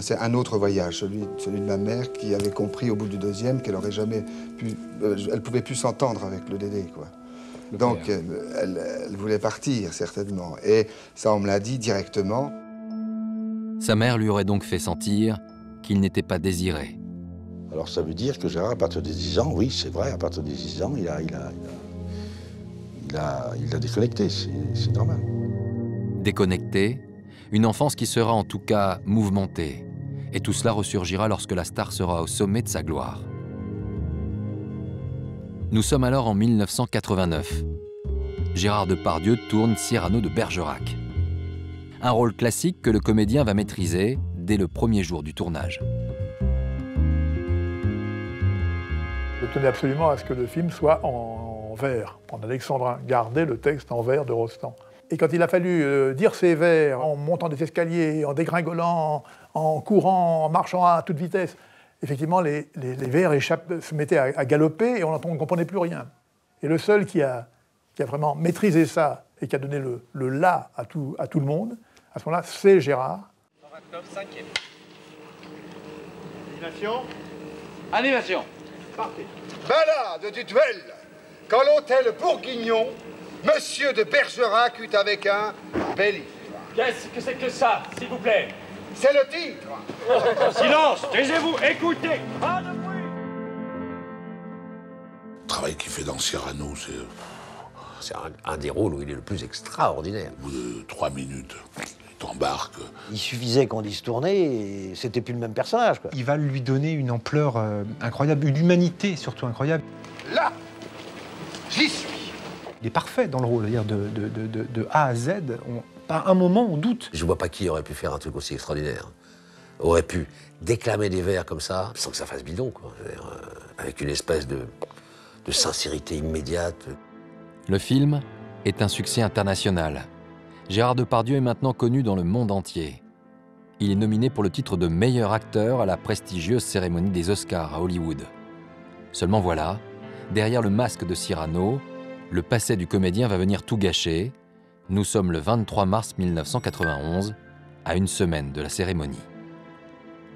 C'est un autre voyage, celui de ma mère qui avait compris au bout du deuxième qu'elle aurait jamais pu... elle pouvait plus s'entendre avec le Dédé, quoi. Donc elle voulait partir, certainement. Et ça, on me l'a dit directement. Sa mère lui aurait donc fait sentir qu'il n'était pas désiré. Alors ça veut dire que Gérard, à partir des 10 ans, oui, c'est vrai, à partir des 10 ans, il a déconnecté, c'est normal. Déconnecté, une enfance qui sera en tout cas mouvementée. Et tout cela ressurgira lorsque la star sera au sommet de sa gloire. Nous sommes alors en 1989. Gérard Depardieu tourne Cyrano de Bergerac. Un rôle classique que le comédien va maîtriser dès le premier jour du tournage. Je tenais absolument à ce que le film soit en vers, en alexandrin, garder le texte en vers de Rostand. Et quand il a fallu dire ces vers en montant des escaliers, en dégringolant, en courant, en marchant à toute vitesse, effectivement, les vers se mettaient à galoper et on ne comprenait plus rien. Et le seul qui a vraiment maîtrisé ça et qui a donné le là à tout le monde, à ce moment-là, c'est Gérard. Animation. Animation. Partez. Ballade du duel. Quand l'hôtel Bourguignon, Monsieur de Bergerac eut avec un bel livre. Qu'est-ce que c'est que ça, s'il vous plaît? C'est le titre. Silence, taisez-vous, écoutez. Pas de bruit. Le travail qu'il fait dans Cyrano, c'est un des rôles où il est le plus extraordinaire. Au bout de 3 minutes, il t'embarque. Il suffisait qu'on dise tourner et c'était plus le même personnage, quoi. Il va lui donner une ampleur incroyable, une humanité surtout incroyable. Là, j'y suis. Il est parfait dans le rôle, c'est-à-dire de A à Z. Pas un moment, on doute. Je vois pas qui aurait pu faire un truc aussi extraordinaire. Aurait pu déclamer des vers comme ça, sans que ça fasse bidon, quoi. Avec une espèce de sincérité immédiate. Le film est un succès international. Gérard Depardieu est maintenant connu dans le monde entier. Il est nominé pour le titre de meilleur acteur à la prestigieuse cérémonie des Oscars à Hollywood. Seulement voilà, derrière le masque de Cyrano, le passé du comédien va venir tout gâcher. Nous sommes le 23 mars 1991, à une semaine de la cérémonie.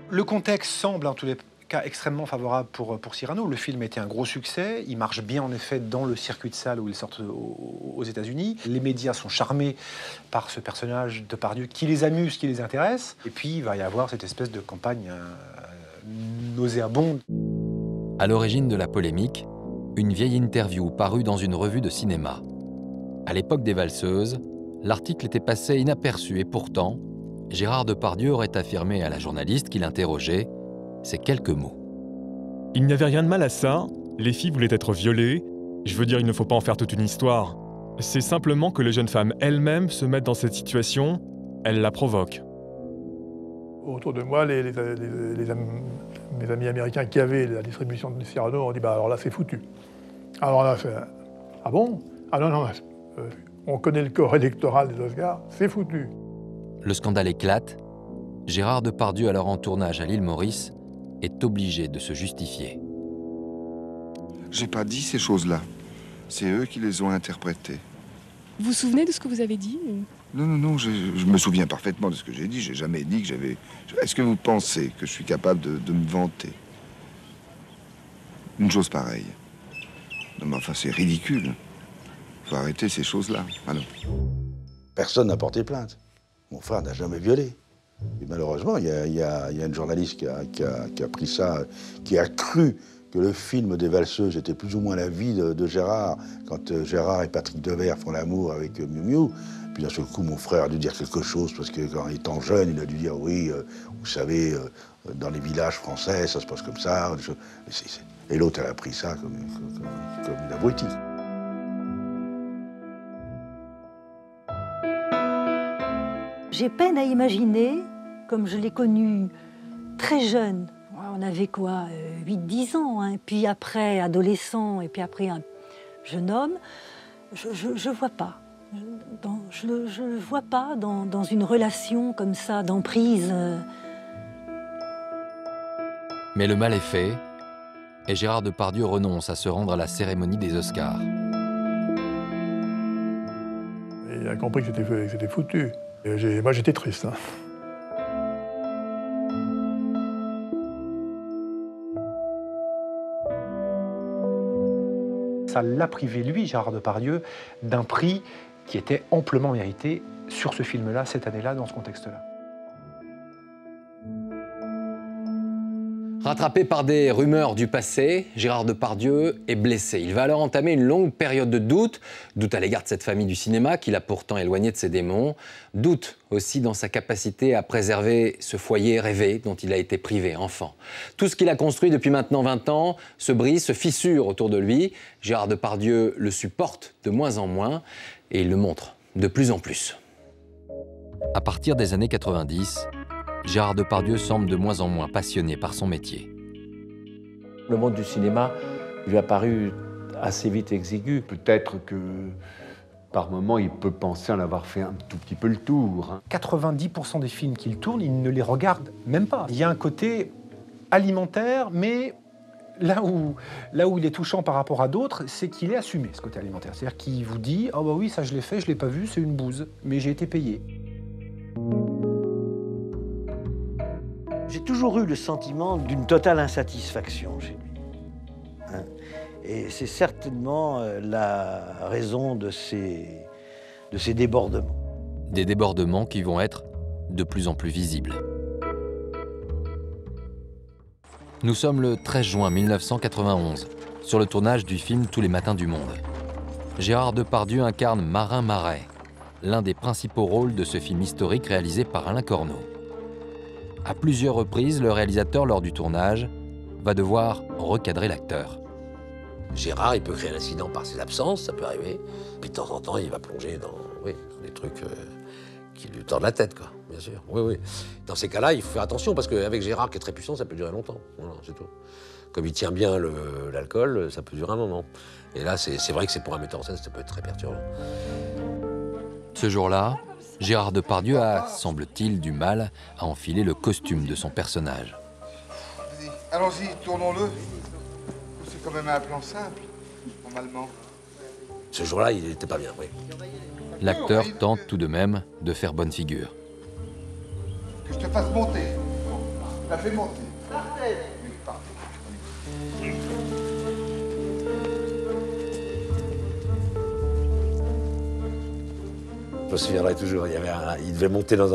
Le contexte semble en tous les cas extrêmement favorable pour Cyrano. Le film a été un gros succès. Il marche bien en effet dans le circuit de salle où il sort aux États-Unis. Les médias sont charmés par ce personnage Depardieu qui les amuse, qui les intéresse. Et puis il va y avoir cette espèce de campagne nauséabonde. À l'origine de la polémique, une vieille interview parue dans une revue de cinéma. À l'époque des Valseuses, l'article était passé inaperçu et pourtant, Gérard Depardieu aurait affirmé à la journaliste qui l'interrogeait ces quelques mots. Il n'y avait rien de mal à ça, les filles voulaient être violées, je veux dire, il ne faut pas en faire toute une histoire. C'est simplement que les jeunes femmes elles-mêmes se mettent dans cette situation, elles la provoquent. Autour de moi, mes amis américains qui avaient la distribution de Cyrano ont dit bah alors là c'est foutu. Alors là, ah bon? Ah non, on connaît le corps électoral des Oscars, c'est foutu. Le scandale éclate. Gérard Depardieu, alors en tournage à l'île Maurice, est obligé de se justifier. J'ai pas dit ces choses-là. C'est eux qui les ont interprétées. Vous vous souvenez de ce que vous avez dit? Non, je me souviens parfaitement de ce que j'ai dit. J'ai jamais dit que j'avais... Est-ce que vous pensez que je suis capable de me vanter une chose pareille? Non, mais enfin, c'est ridicule. Faut arrêter ces choses-là. Alors. Personne n'a porté plainte. Mon frère n'a jamais violé. Et malheureusement, il y a une journaliste qui a pris ça, qui a cru que le film des Valseuses était plus ou moins la vie de Gérard, quand Gérard et Patrick Devers font l'amour avec Miu Miu. Puis d'un seul coup, mon frère a dû dire quelque chose, parce que quand étant jeune, il a dû dire « oui, vous savez, dans les villages français, ça se passe comme ça ». Et l'autre, elle a pris ça comme une abrutie. J'ai peine à imaginer, comme je l'ai connu très jeune, on avait quoi, 8-10 ans, hein, puis après adolescent, et puis après jeune homme, je vois pas. Je le vois pas dans une relation comme ça, d'emprise. Mais le mal est fait, et Gérard Depardieu renonce à se rendre à la cérémonie des Oscars. Il a compris que c'était foutu. Et moi, j'étais triste. Hein. Ça l'a privé, lui, Gérard Depardieu, d'un prix qui était amplement mérité sur ce film-là, cette année-là, dans ce contexte-là. Rattrapé par des rumeurs du passé, Gérard Depardieu est blessé. Il va alors entamer une longue période de doute à l'égard de cette famille du cinéma qu'il a pourtant éloignée de ses démons, doute aussi dans sa capacité à préserver ce foyer rêvé dont il a été privé enfant. Tout ce qu'il a construit depuis maintenant 20 ans se brise, se fissure autour de lui. Gérard Depardieu le supporte de moins en moins et il le montre de plus en plus. À partir des années 90, Gérard Depardieu semble de moins en moins passionné par son métier. Le monde du cinéma lui a paru assez vite exigu. Peut-être que par moment, il peut penser en avoir fait un tout petit peu le tour. 90% des films qu'il tourne, il ne les regarde même pas. Il y a un côté alimentaire, mais là où il est touchant par rapport à d'autres, c'est qu'il est assumé, ce côté alimentaire. C'est-à-dire qu'il vous dit « Ah bah oui, ça je l'ai fait, je l'ai pas vu, c'est une bouse, mais j'ai été payé ». J'ai toujours eu le sentiment d'une totale insatisfaction chez lui. Hein. Et c'est certainement la raison de ces débordements. Des débordements qui vont être de plus en plus visibles. Nous sommes le 13 juin 1991, sur le tournage du film Tous les matins du monde. Gérard Depardieu incarne Marin Marais, l'un des principaux rôles de ce film historique réalisé par Alain Corneau. À plusieurs reprises, le réalisateur, lors du tournage, va devoir recadrer l'acteur. Gérard, il peut créer un incident par ses absences, ça peut arriver. Puis de temps en temps, il va plonger dans des trucs qui lui tordent la tête, quoi, bien sûr. Oui. Dans ces cas-là, il faut faire attention, parce qu'avec Gérard, qui est très puissant, ça peut durer longtemps. Voilà, c'est tout. Comme il tient bien l'alcool, ça peut durer un moment. Et là, c'est vrai que c'est pour un metteur en scène, ça peut être très perturbant. Ce jour-là, Gérard Depardieu a, semble-t-il, du mal à enfiler le costume de son personnage. Allons-y, tournons-le. C'est quand même un plan simple, normalement. Ce jour-là, il n'était pas bien, oui. L'acteur tente tout de même de faire bonne figure. Que je te fasse monter. La fais monter. Partez. Oui, partez. Je me souviendrai toujours, il devait monter dans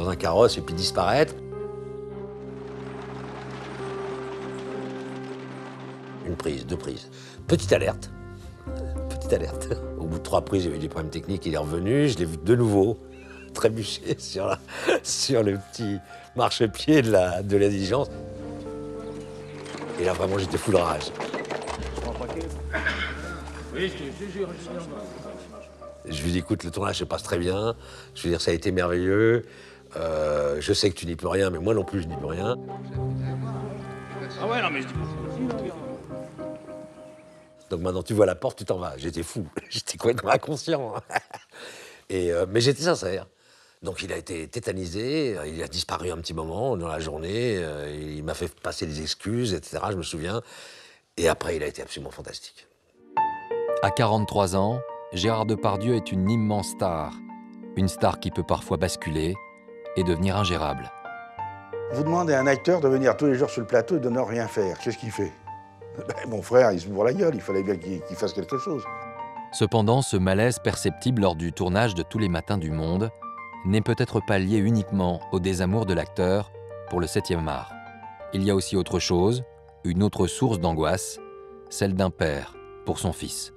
un carrosse et puis disparaître. Une prise, 2 prises. Petite alerte. Au bout de 3 prises, il y avait des problèmes techniques, il est revenu, je l'ai vu de nouveau trébucher sur le petit marchepied de la diligence. Et là, vraiment, j'étais fou de rage. Je lui dis, écoute, le tournage se passe très bien. Je veux dire, ça a été merveilleux. Je sais que tu n'y peux rien, mais moi non plus, je n'y peux rien. Ah ouais, non, mais je dis pas. Donc maintenant, tu vois la porte, tu t'en vas. J'étais fou. J'étais complètement inconscient. Mais j'étais sincère. Donc il a été tétanisé. Il a disparu un petit moment dans la journée. Il m'a fait passer des excuses, etc. Je me souviens. Et après, il a été absolument fantastique. À 43 ans, Gérard Depardieu est une immense star. Une star qui peut parfois basculer et devenir ingérable. Vous demandez à un acteur de venir tous les jours sur le plateau et de ne rien faire. Qu'est-ce qu'il fait? Mon frère, il se bourre la gueule. Il fallait bien qu'il fasse quelque chose. Cependant, ce malaise perceptible lors du tournage de Tous les matins du monde n'est peut-être pas lié uniquement au désamour de l'acteur pour le 7e art. Il y a aussi autre chose, une autre source d'angoisse, celle d'un père pour son fils.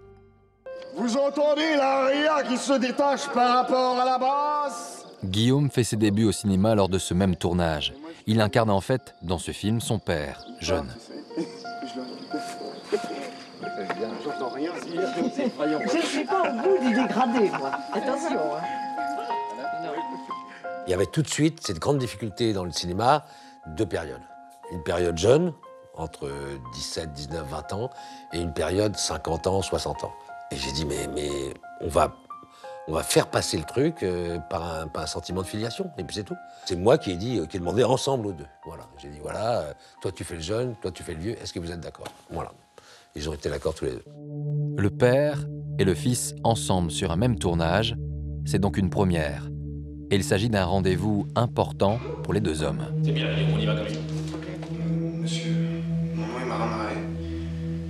Vous entendez l'aria qui se détache par rapport à la basse? Guillaume fait ses débuts au cinéma lors de ce même tournage. Il incarne en fait, dans ce film, son père, jeune. J'entends rien. Je ne suis pas au bout du dégradé, moi. Attention. Il y avait tout de suite cette grande difficulté dans le cinéma, 2 périodes. Une période jeune, entre 17, 19, 20 ans, et une période 50 ans, 60 ans. Et j'ai dit, mais on va faire passer le truc par un sentiment de filiation, et puis c'est tout. C'est moi qui ai demandé ensemble aux deux. Voilà. J'ai dit, voilà, toi tu fais le jeune, toi tu fais le vieux, est-ce que vous êtes d'accord? Voilà. Ils ont été d'accord tous les deux. Le père et le fils ensemble sur un même tournage, c'est donc une première. Et il s'agit d'un rendez-vous important pour les deux hommes. C'est bien, on y va comme ça. Monsieur, mon nom est Marin Marais.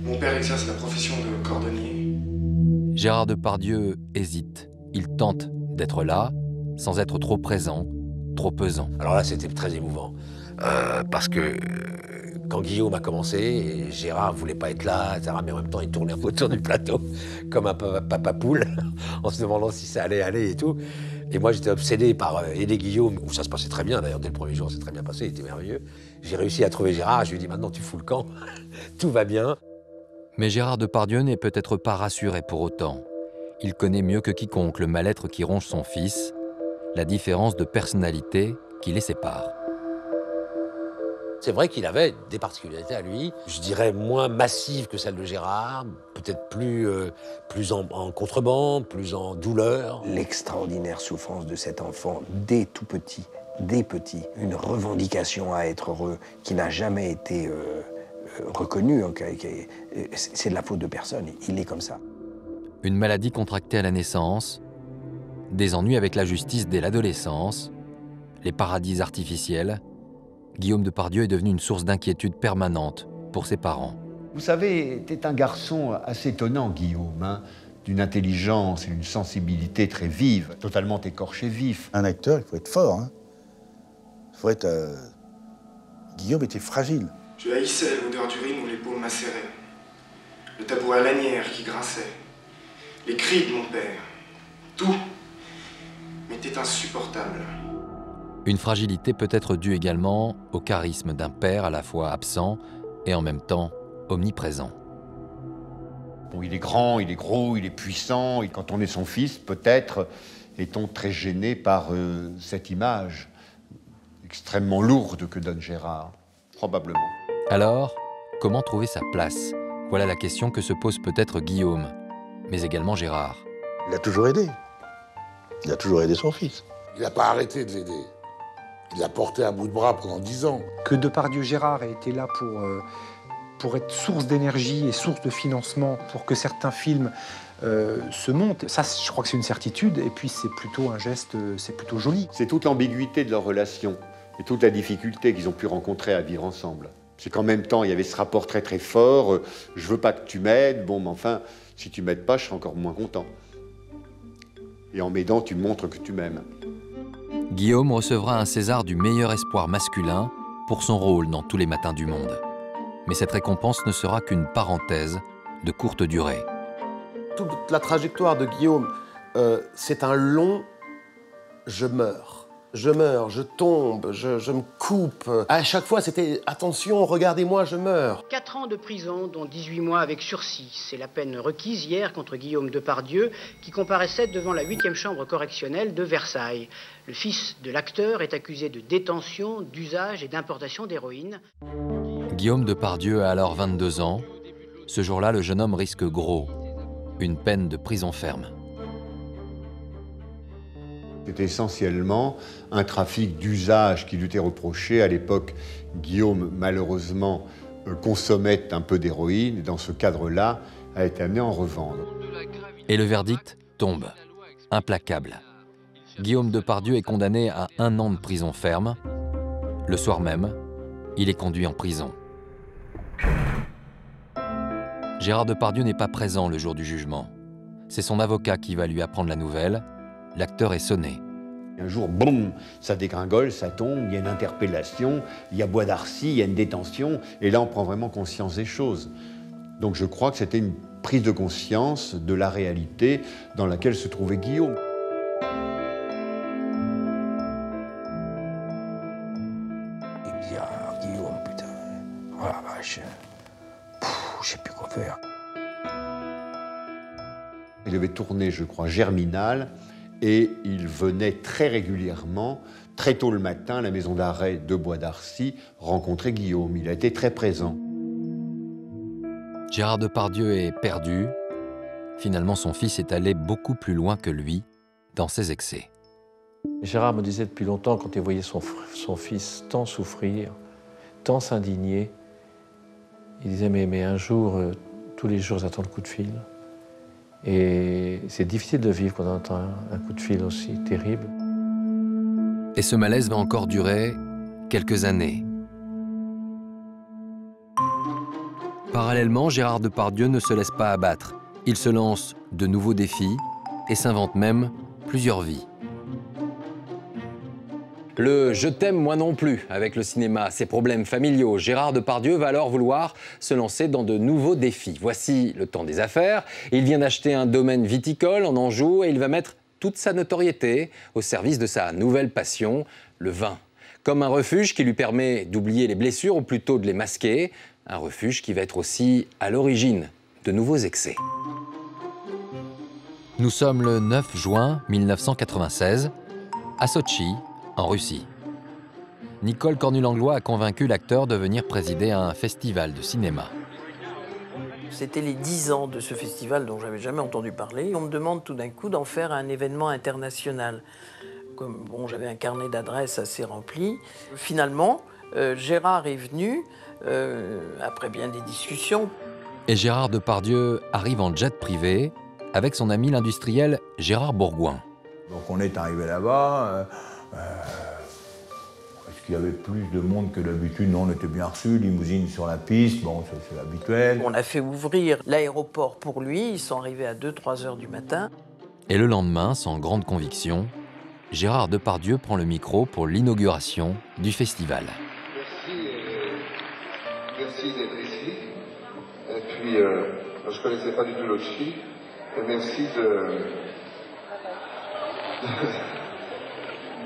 Mon père exerce la profession de cordonnier. Gérard Depardieu hésite. Il tente d'être là, sans être trop présent, trop pesant. Alors là, c'était très émouvant. Parce que quand Guillaume a commencé, Gérard ne voulait pas être là, etc., mais en même temps, il tournait autour du plateau comme un papa poule, en se demandant si ça allait aller et tout. Et moi, j'étais obsédé par aider Guillaume, où ça se passait très bien, d'ailleurs, dès le premier jour, c'est très bien passé, il était merveilleux. J'ai réussi à trouver Gérard, je lui ai dit, maintenant, tu fous le camp, tout va bien. Mais Gérard Depardieu n'est peut-être pas rassuré pour autant. Il connaît mieux que quiconque le mal-être qui ronge son fils, la différence de personnalité qui les sépare. C'est vrai qu'il avait des particularités à lui, je dirais moins massives que celles de Gérard, peut-être plus en contrebande, plus en douleur. L'extraordinaire souffrance de cet enfant dès tout petit, une revendication à être heureux qui n'a jamais été reconnue, c'est de la faute de personne, il est comme ça. Une maladie contractée à la naissance, des ennuis avec la justice dès l'adolescence, les paradis artificiels, Guillaume Depardieu est devenu une source d'inquiétude permanente pour ses parents. Vous savez, t'es un garçon assez étonnant, Guillaume, hein, d'une intelligence et d'une sensibilité très vive, totalement écorché vif. Un acteur, il faut être fort. Hein. Il faut être... Guillaume était fragile. Je haïssais l'odeur d'urine où les paumes macéraient, le tabouret à lanière qui grinçait, les cris de mon père. Tout m'était insupportable. Une fragilité peut être due également au charisme d'un père à la fois absent et en même temps omniprésent. Bon, il est grand, il est gros, il est puissant, et quand on est son fils, peut-être est-on très gêné par cette image extrêmement lourde que donne Gérard, probablement. Alors, comment trouver sa place? Voilà la question que se pose peut-être Guillaume, mais également Gérard. Il a toujours aidé. Il a toujours aidé son fils. Il n'a pas arrêté de l'aider. Il l'a porté à bout de bras pendant 10 ans. Que Depardieu Gérard ait été là pour être source d'énergie et source de financement pour que certains films se montent, ça je crois que c'est une certitude, et puis c'est plutôt un geste, c'est plutôt joli. C'est toute l'ambiguïté de leur relation et toute la difficulté qu'ils ont pu rencontrer à vivre ensemble. C'est qu'en même temps, il y avait ce rapport très très fort, je veux pas que tu m'aides, bon mais enfin, si tu m'aides pas, je serai encore moins content. Et en m'aidant, tu montres que tu m'aimes. Guillaume recevra un César du meilleur espoir masculin pour son rôle dans Tous les matins du monde. Mais cette récompense ne sera qu'une parenthèse de courte durée. Toute la trajectoire de Guillaume, c'est un long « je meurs ». Je meurs, je tombe, je me coupe. À chaque fois, c'était « attention, regardez-moi, je meurs ». 4 ans de prison, dont 18 mois avec sursis. C'est la peine requise hier contre Guillaume Depardieu, qui comparaissait devant la 8e chambre correctionnelle de Versailles. Le fils de l'acteur est accusé de détention, d'usage et d'importation d'héroïne. Guillaume Depardieu a alors 22 ans. Ce jour-là, le jeune homme risque gros, une peine de prison ferme. C'était essentiellement un trafic d'usage qui lui était reproché. À l'époque, Guillaume, malheureusement, consommait un peu d'héroïne et dans ce cadre-là, a été amené à en revendre. Et le verdict tombe, implacable. Guillaume Depardieu est condamné à 1 an de prison ferme. Le soir même, il est conduit en prison. Gérard Depardieu n'est pas présent le jour du jugement. C'est son avocat qui va lui apprendre la nouvelle. L'acteur est sonné. Un jour, boum, ça dégringole, ça tombe, il y a une interpellation, il y a Bois d'Arcy, il y a une détention, et là on prend vraiment conscience des choses. Donc je crois que c'était une prise de conscience de la réalité dans laquelle se trouvait Guillaume. Il me dit « Ah, Guillaume, putain, oh la vache, je sais plus quoi faire ». Il devait tourner, je crois, Germinal, et il venait très régulièrement, très tôt le matin, à la maison d'arrêt de Bois d'Arcy, rencontrer Guillaume. Il a été très présent. Gérard Depardieu est perdu, Finalement, son fils est allé beaucoup plus loin que lui dans ses excès. Gérard me disait depuis longtemps, quand il voyait son fils tant souffrir, tant s'indigner, il disait mais un jour, tous les jours j'attends le coup de fil. Et c'est difficile de vivre quand on entend un coup de fil aussi terrible. Et ce malaise va encore durer quelques années. Parallèlement, Gérard Depardieu ne se laisse pas abattre. Il se lance de nouveaux défis et s'invente même plusieurs vies. Le « je t'aime moi non plus » avec le cinéma, ses problèmes familiaux, Gérard Depardieu va alors vouloir se lancer dans de nouveaux défis. Voici le temps des affaires. Il vient d'acheter un domaine viticole en Anjou et il va mettre toute sa notoriété au service de sa nouvelle passion, le vin. Comme un refuge qui lui permet d'oublier les blessures ou plutôt de les masquer, un refuge qui va être aussi à l'origine de nouveaux excès. Nous sommes le 9 juin 1996, à Sotchi, en Russie. Nicole Cornu-Langlois a convaincu l'acteur de venir présider un festival de cinéma. C'était les 10 ans de ce festival dont j'avais jamais entendu parler. On me demande tout d'un coup d'en faire un événement international. Comme bon, j'avais un carnet d'adresses assez rempli. Finalement, Gérard est venu, après bien des discussions. Et Gérard Depardieu arrive en jet privé avec son ami l'industriel Gérard Bourgoin. Donc on est arrivé là-bas. Est-ce qu'il y avait plus de monde que d'habitude? Non, on était bien reçus, limousine sur la piste, bon, c'est habituel. On a fait ouvrir l'aéroport pour lui, ils sont arrivés à 2-3 heures du matin. Et le lendemain, sans grande conviction, Gérard Depardieu prend le micro pour l'inauguration du festival. Merci d'être ici. Et puis, je ne connaissais pas du tout Lotchi. Et merci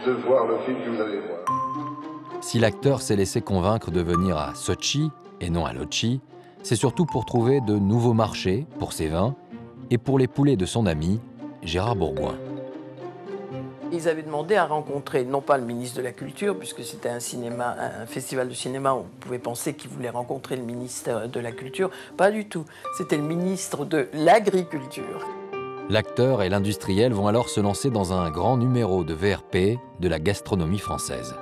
de voir le film que vous allez voir. Si l'acteur s'est laissé convaincre de venir à Sotchi et non à Lotchi, c'est surtout pour trouver de nouveaux marchés pour ses vins et pour les poulets de son ami Gérard Bourgoin. Ils avaient demandé à rencontrer, non pas le ministre de la Culture, puisque c'était un festival de cinéma, on pouvait penser qu'ils voulaient rencontrer le ministre de la Culture. Pas du tout, c'était le ministre de l'Agriculture. L'acteur et l'industriel vont alors se lancer dans un grand numéro de VRP de la gastronomie française.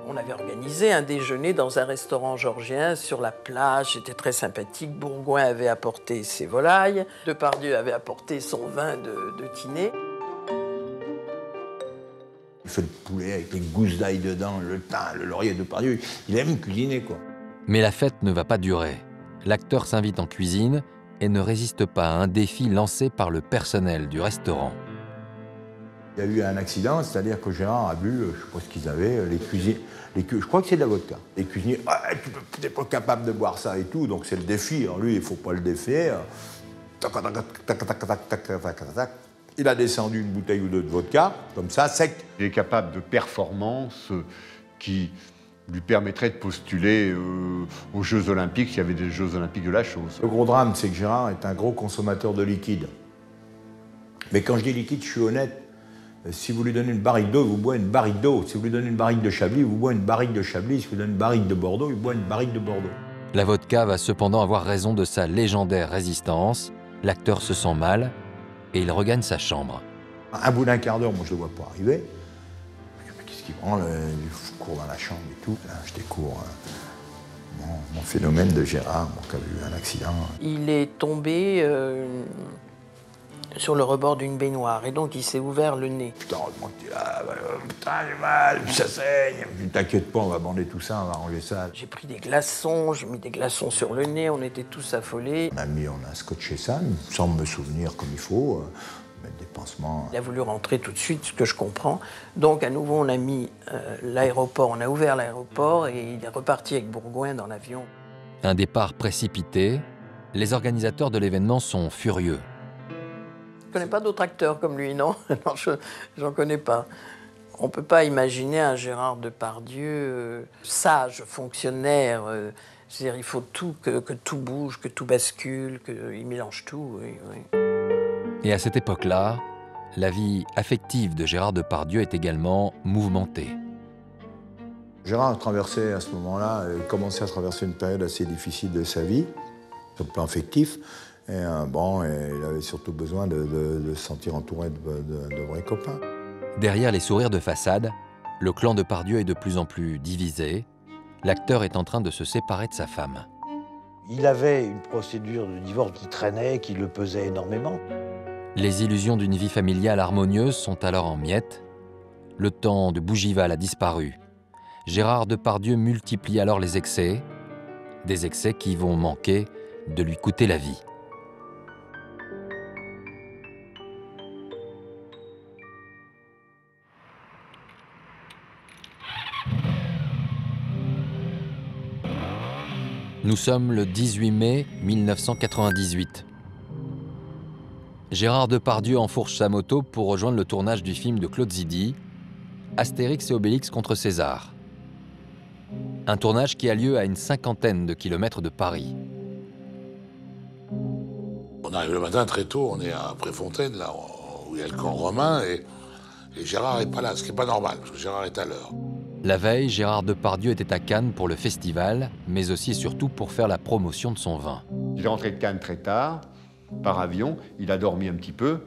On avait organisé un déjeuner dans un restaurant georgien sur la plage, c'était très sympathique. Bourgoin avait apporté ses volailles, Depardieu avait apporté son vin de Tinée. Il fait le poulet avec les gousses d'ail dedans, le thym, le laurier de Depardieu. Il aime cuisiner, quoi. Mais la fête ne va pas durer. L'acteur s'invite en cuisine et ne résiste pas à un défi lancé par le personnel du restaurant. Il y a eu un accident, c'est-à-dire que Gérard a bu, je ne sais pas ce qu'ils avaient, les cuisiniers, je crois que c'est de la vodka. Les cuisiniers, ah, tu n'es pas capable de boire ça et tout, donc c'est le défi. Alors lui, il ne faut pas le défier. Il a descendu une bouteille ou deux de vodka, comme ça, sec. Il est capable de performances qui lui permettraient de postuler aux Jeux Olympiques, s'il y avait des Jeux Olympiques de la chose. Le gros drame, c'est que Gérard est un gros consommateur de liquide. Mais quand je dis liquide, je suis honnête. Si vous lui donnez une barrique d'eau, il vous boit une barrique d'eau. Si vous lui donnez une barrique de Chablis, il vous boit une barrique de Chablis. Si vous lui donnez une barrique de Bordeaux, il boit une barrique de Bordeaux. La vodka va cependant avoir raison de sa légendaire résistance. L'acteur se sent mal et il regagne sa chambre. Un bout d'un quart d'heure, moi je ne le vois pas arriver. Qu'est-ce qu'il prend? Je cours dans la chambre et tout. Là, je découvre mon phénomène de Gérard, qui a eu un accident. Il est tombé sur le rebord d'une baignoire et donc il s'est ouvert le nez. Putain, heureusement que tu es là, putain j'ai mal, ça saigne. T'inquiète pas, on va bander tout ça, on va ranger ça. J'ai pris des glaçons, j'ai mis des glaçons sur le nez, on était tous affolés. On a scotché ça, sans me souvenir comme il faut, mettre des pansements. Il a voulu rentrer tout de suite, ce que je comprends. Donc à nouveau on a mis l'aéroport, on a ouvert l'aéroport et il est reparti avec Bourgoin dans l'avion. Un départ précipité, les organisateurs de l'événement sont furieux. Je ne connais pas d'autres acteurs comme lui, non? Non, j'en connais pas. On ne peut pas imaginer un Gérard Depardieu sage, fonctionnaire. C'est-à-dire il faut tout, que tout bouge, que tout bascule, qu'il mélange tout. Oui, oui. Et à cette époque-là, la vie affective de Gérard Depardieu est également mouvementée. Gérard traversait à ce moment-là, commençait à traverser une période assez difficile de sa vie, sur le plan affectif. Et bon, et il avait surtout besoin de se sentir entouré de vrais copains. Derrière les sourires de façade, le clan Depardieu est de plus en plus divisé. L'acteur est en train de se séparer de sa femme. Il avait une procédure de divorce qui traînait, qui le pesait énormément. Les illusions d'une vie familiale harmonieuse sont alors en miettes. Le temps de Bougival a disparu. Gérard Depardieu multiplie alors les excès, des excès qui vont manquer de lui coûter la vie. Nous sommes le 18 mai 1998. Gérard Depardieu enfourche sa moto pour rejoindre le tournage du film de Claude Zidi, Astérix et Obélix contre César. Un tournage qui a lieu à une 50aine de kilomètres de Paris. On arrive le matin très tôt, on est à Préfontaine, là où il y a le camp romain, et Gérard n'est pas là, ce qui n'est pas normal, parce que Gérard est à l'heure. La veille, Gérard Depardieu était à Cannes pour le festival, mais aussi et surtout pour faire la promotion de son vin. Il est rentré de Cannes très tard, par avion, il a dormi un petit peu,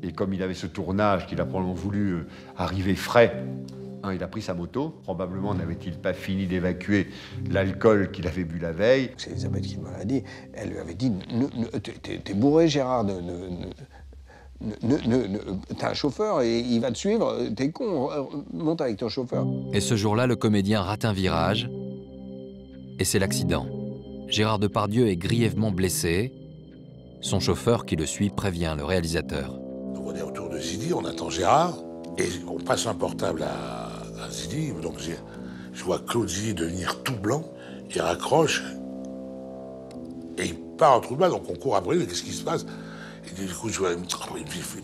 et comme il avait ce tournage qu'il a probablement voulu arriver frais, il a pris sa moto. Probablement n'avait-il pas fini d'évacuer l'alcool qu'il avait bu la veille. C'est Elisabeth qui me l'a dit. Elle lui avait dit « T'es bourré, Gérard, t'as un chauffeur et il va te suivre, t'es con, monte avec ton chauffeur. » Et ce jour-là, le comédien rate un virage, et c'est l'accident. Gérard Depardieu est grièvement blessé. Son chauffeur qui le suit prévient le réalisateur. Donc on est autour de Zidi, on attend Gérard, et on passe un portable à Zidi. Donc je vois Claude Zidi devenir tout blanc, il raccroche, et il part en trou de balle, donc on court après lui, qu'est-ce qui se passe? Et du coup, je vois,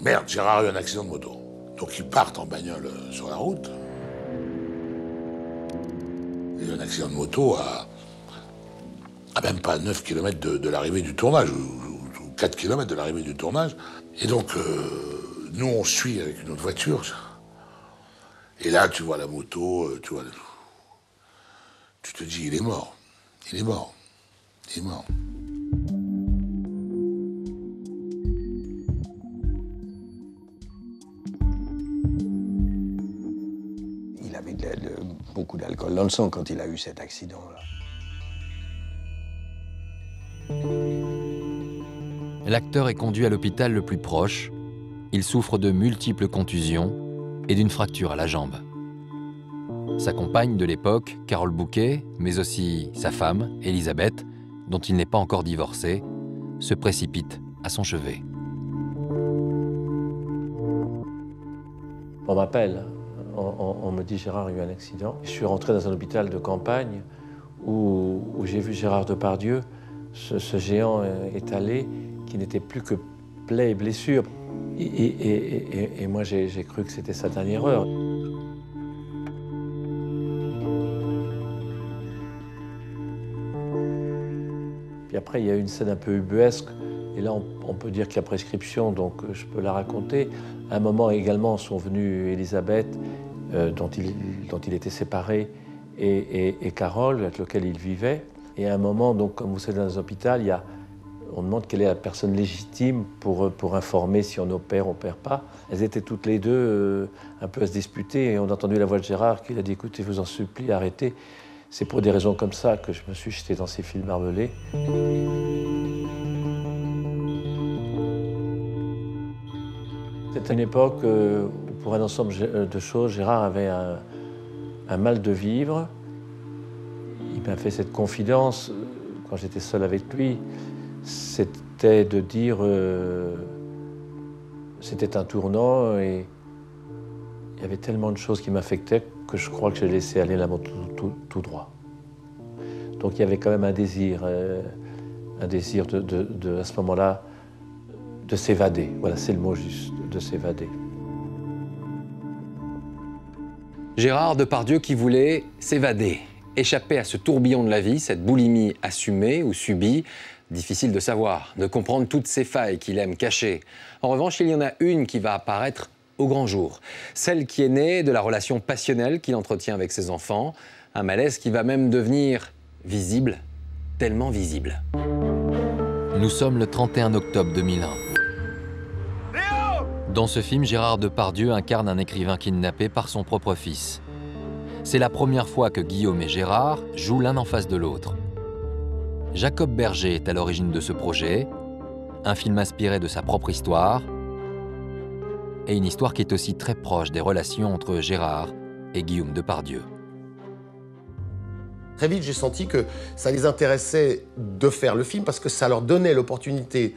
merde, Gérard a eu un accident de moto. Donc ils partent en bagnole sur la route. Il y a eu un accident de moto à même pas 9 km de l'arrivée du tournage, ou 4 km de l'arrivée du tournage. Et donc, nous, on suit avec une autre voiture. Et là, tu vois la moto, tu te dis, il est mort. Il est mort. Il est mort. Il avait beaucoup d'alcool dans le sang quand il a eu cet accident-là. L'acteur est conduit à l'hôpital le plus proche. Il souffre de multiples contusions et d'une fracture à la jambe. Sa compagne de l'époque, Carole Bouquet, mais aussi sa femme, Elisabeth, dont il n'est pas encore divorcé, se précipitent à son chevet. On m'appelle, on me dit Gérard a eu un accident. Je suis rentré dans un hôpital de campagne où j'ai vu Gérard Depardieu, ce géant étalé qui n'était plus que plaies et blessures. Et moi, j'ai cru que c'était sa dernière heure. Puis après, il y a eu une scène un peu ubuesque. Et là, on peut dire que la prescription, donc je peux la raconter. À un moment également sont venues Elisabeth, dont il était séparé, et Carole, avec laquelle il vivait. Et à un moment, donc, comme vous savez, dans un hôpital, on demande quelle est la personne légitime pour informer si on opère pas. Elles étaient toutes les deux un peu à se disputer, et on a entendu la voix de Gérard qui a dit « Écoutez, je vous en supplie, arrêtez. C'est pour des raisons comme ça que je me suis jeté dans ces films barbelés. » C'était une époque où, pour un ensemble de choses, Gérard avait un mal de vivre. Il m'a fait cette confidence quand j'étais seul avec lui. C'était de dire c'était un tournant et il y avait tellement de choses qui m'affectaient que je crois que j'ai laissé aller la moto tout droit. Donc il y avait quand même un désir à ce moment-là de s'évader. Voilà, c'est le mot juste, de s'évader. Gérard Depardieu qui voulait s'évader, échapper à ce tourbillon de la vie, cette boulimie assumée ou subie. Difficile de savoir, de comprendre toutes ces failles qu'il aime cacher. En revanche, il y en a une qui va apparaître au grand jour. Celle qui est née de la relation passionnelle qu'il entretient avec ses enfants. Un malaise qui va même devenir visible, tellement visible. Nous sommes le 31 octobre 2001. Dans ce film, Gérard Depardieu incarne un écrivain kidnappé par son propre fils. C'est la première fois que Guillaume et Gérard jouent l'un en face de l'autre. Jacob Berger est à l'origine de ce projet, un film inspiré de sa propre histoire, et une histoire qui est aussi très proche des relations entre Gérard et Guillaume Depardieu. Très vite, j'ai senti que ça les intéressait de faire le film parce que ça leur donnait l'opportunité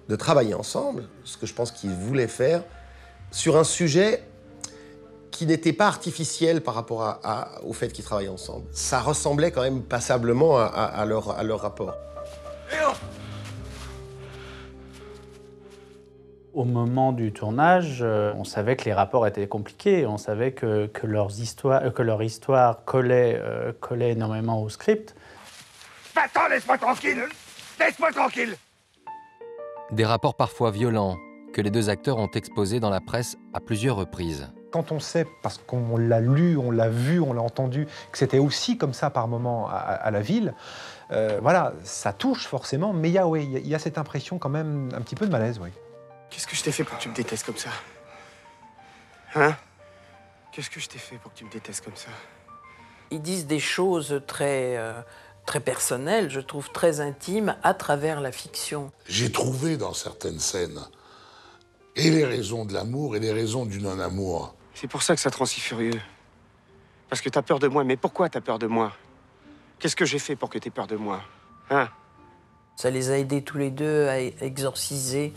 de travailler ensemble, ce que je pense qu'ils voulaient faire, sur un sujet qui n'était pas artificiel par rapport au fait qu'ils travaillaient ensemble. Ça ressemblait quand même passablement à leur rapport. Au moment du tournage, on savait que les rapports étaient compliqués, on savait que leur histoire collait énormément au script. Attends, laisse-moi tranquille! Laisse-moi tranquille! Des rapports parfois violents que les deux acteurs ont exposés dans la presse à plusieurs reprises. Quand on sait, parce qu'on l'a lu, on l'a vu, on l'a entendu, que c'était aussi comme ça par moments à la ville, voilà, ça touche forcément, mais il y a cette impression quand même un petit peu de malaise, oui. Qu'est-ce que je t'ai fait pour que tu me détestes comme ça? Hein? Qu'est-ce que je t'ai fait pour que tu me détestes comme ça? Ils disent des choses très personnelles, je trouve très intimes, à travers la fiction. J'ai trouvé dans certaines scènes et les raisons de l'amour et les raisons du non-amour. C'est pour ça que ça te rend si furieux. Parce que t'as peur de moi. Mais pourquoi t'as peur de moi? Qu'est-ce que j'ai fait pour que t'aies peur de moi? Hein? Ça les a aidés tous les deux à exorciser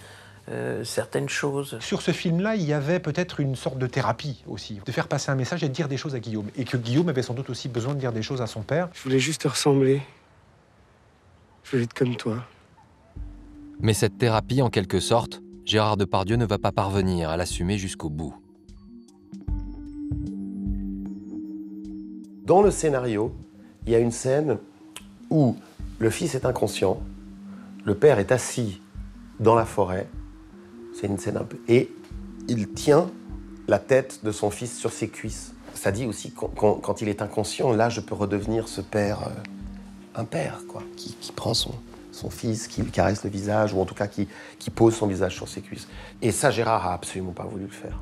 certaines choses. Sur ce film-là, il y avait peut-être une sorte de thérapie aussi, de faire passer un message et de dire des choses à Guillaume. Et que Guillaume avait sans doute aussi besoin de dire des choses à son père. Je voulais juste te ressembler. Je voulais être comme toi. Mais cette thérapie, en quelque sorte, Gérard Depardieu ne va pas parvenir à l'assumer jusqu'au bout. Dans le scénario, il y a une scène où le fils est inconscient, le père est assis dans la forêt, c'est une scène un peu... Et il tient la tête de son fils sur ses cuisses. Ça dit aussi quand il est inconscient, là je peux redevenir ce père, un père quoi, qui prend son fils, qui lui caresse le visage, ou en tout cas qui pose son visage sur ses cuisses. Et ça, Gérard a absolument pas voulu le faire.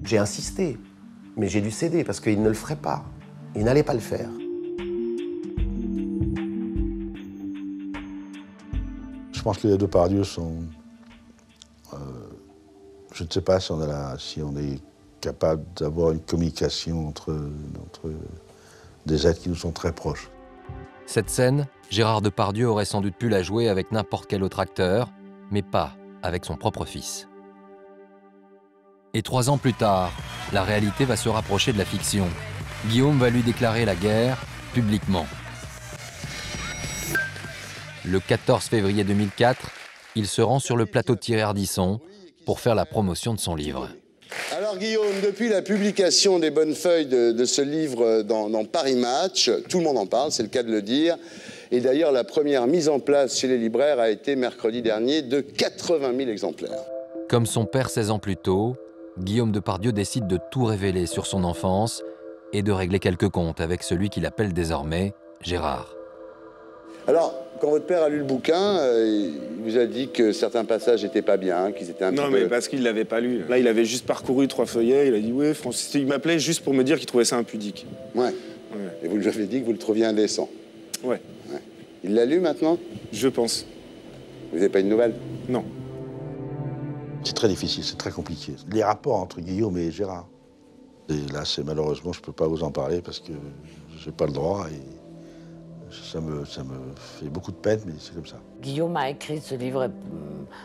J'ai insisté, mais j'ai dû céder parce qu'il ne le ferait pas. Il n'allait pas le faire. Je pense que les Depardieu sont... je ne sais pas si on est capable d'avoir une communication entre des êtres qui nous sont très proches. Cette scène, Gérard Depardieu aurait sans doute pu la jouer avec n'importe quel autre acteur, mais pas avec son propre fils. Et 3 ans plus tard, la réalité va se rapprocher de la fiction. Guillaume va lui déclarer la guerre publiquement. Le 14 février 2004, il se rend sur le plateau de Thierry Ardisson pour faire la promotion de son livre. Alors Guillaume, depuis la publication des bonnes feuilles de ce livre dans Paris Match, tout le monde en parle, c'est le cas de le dire. Et d'ailleurs, la première mise en place chez les libraires a été mercredi dernier de 80 000 exemplaires. Comme son père 16 ans plus tôt, Guillaume Depardieu décide de tout révéler sur son enfance et de régler quelques comptes avec celui qu'il appelle désormais Gérard. Alors, quand votre père a lu le bouquin, il vous a dit que certains passages n'étaient pas bien, qu'ils étaient un petit peu... Non, mais parce qu'il ne l'avait pas lu. Là, il avait juste parcouru 3 feuillets, il a dit « Ouais, Francis », il m'appelait juste pour me dire qu'il trouvait ça impudique. Ouais. Et vous lui avez dit que vous le trouviez indécent. Ouais. Il l'a lu maintenant? Je pense. Vous n'avez pas une nouvelle? Non. C'est très difficile, c'est très compliqué. Les rapports entre Guillaume et Gérard. Et là, malheureusement, je ne peux pas vous en parler parce que je n'ai pas le droit et ça me fait beaucoup de peine, mais c'est comme ça. Guillaume a écrit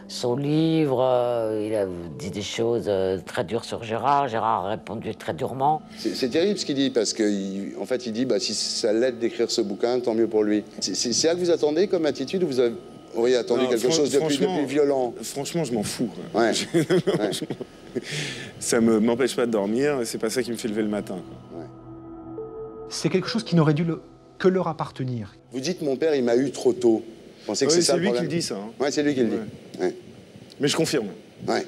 son livre, il a dit des choses très dures sur Gérard. Gérard a répondu très durement. C'est terrible ce qu'il dit, parce qu'en fait, il dit si ça l'aide d'écrire ce bouquin, tant mieux pour lui. C'est ça que vous attendez comme attitude, ou vous auriez attendu quelque chose de plus violent? Franchement, je m'en fous. Ouais. Ça ne m'empêche pas de dormir, c'est pas ça qui me fait lever le matin. Ouais. C'est quelque chose qui n'aurait dû que leur appartenir. Vous dites, mon père, il m'a eu trop tôt. Vous pensez que c'est ça le problème? C'est lui qui le dit, ça. Hein. Ouais, c'est lui qui le dit. Ouais. Mais je confirme. Ouais.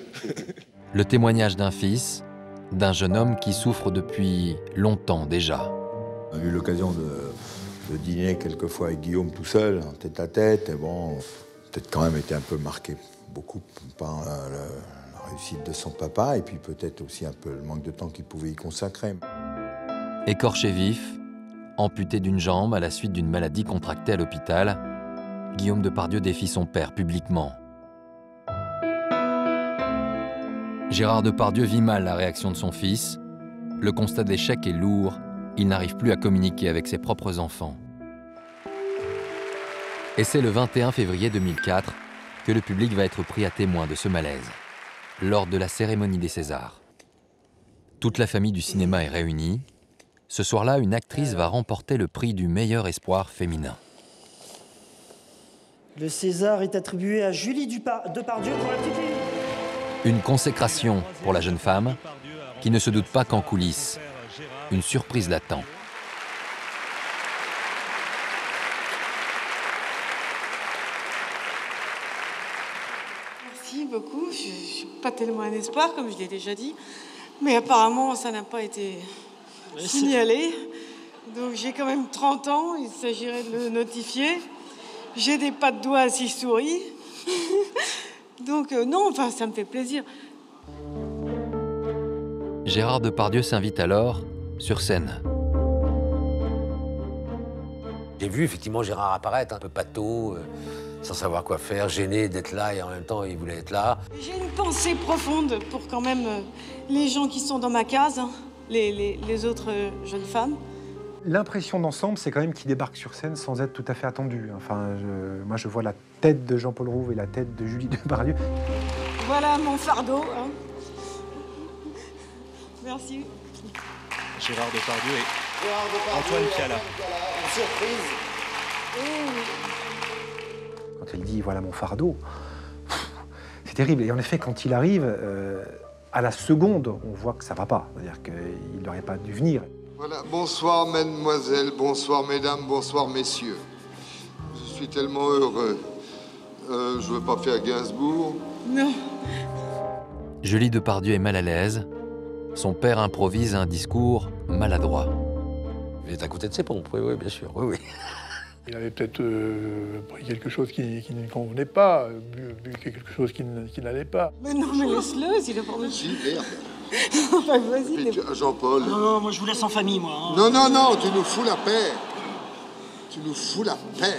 Le témoignage d'un fils, d'un jeune homme qui souffre depuis longtemps déjà. On a eu l'occasion le dîner quelquefois avec Guillaume tout seul, en tête-à-tête, et bon, peut-être quand même été un peu marqué beaucoup par la réussite de son papa, et puis peut-être aussi un peu le manque de temps qu'il pouvait y consacrer. Écorché vif, amputé d'une jambe à la suite d'une maladie contractée à l'hôpital, Guillaume Depardieu défie son père publiquement. Gérard Depardieu vit mal la réaction de son fils. Le constat d'échec est lourd. Il n'arrive plus à communiquer avec ses propres enfants. Et c'est le 21 février 2004 que le public va être pris à témoin de ce malaise, lors de la cérémonie des Césars. Toute la famille du cinéma est réunie. Ce soir-là, une actrice va remporter le prix du meilleur espoir féminin. Le César est attribué à Julie Depardieu pour la petite fille. Une consécration pour la jeune femme qui ne se doute pas qu'en coulisses, une surprise l'attend. Merci beaucoup. Je ne suis pas tellement un espoir, comme je l'ai déjà dit. Mais apparemment, ça n'a pas été signalé. Donc j'ai quand même 30 ans, il s'agirait de le notifier. J'ai des pas de doigts à 6 souris. Donc non, enfin, ça me fait plaisir. Gérard Depardieu s'invite alors sur scène. J'ai vu effectivement Gérard apparaître, un peu pâteau, sans savoir quoi faire, gêné d'être là et en même temps il voulait être là. J'ai une pensée profonde pour quand même les gens qui sont dans ma case, hein, les autres jeunes femmes. L'impression d'ensemble, c'est quand même qu'il débarque sur scène sans être tout à fait attendu. Enfin, moi, je vois la tête de Jean-Paul Rouve et la tête de Julie Depardieu. Voilà mon fardeau. Hein. Merci. Gérard Depardieu et Antoine Piala. Surprise. Quand elle dit « voilà mon fardeau », c'est terrible. Et en effet, quand il arrive, à la seconde, on voit que ça ne va pas. C'est-à-dire qu'il n'aurait pas dû venir. Voilà, bonsoir mesdemoiselles, bonsoir mesdames, bonsoir messieurs. Je suis tellement heureux. Je ne veux pas faire Gainsbourg. Non. Julie Depardieu est mal à l'aise. Son père improvise un discours maladroit. Il est à côté de ses pompes, oui, bien sûr, oui. Il avait peut-être pris quelque chose qui ne convenait pas, bu quelque chose qui n'allait pas. Mais non, mais laisse-le, s'il a pas envie. Si, merde. Enfin, vas-y. Jean-Paul. Non, moi je vous laisse en famille, moi. Hein. Non, tu nous fous la paix. Tu nous fous la paix.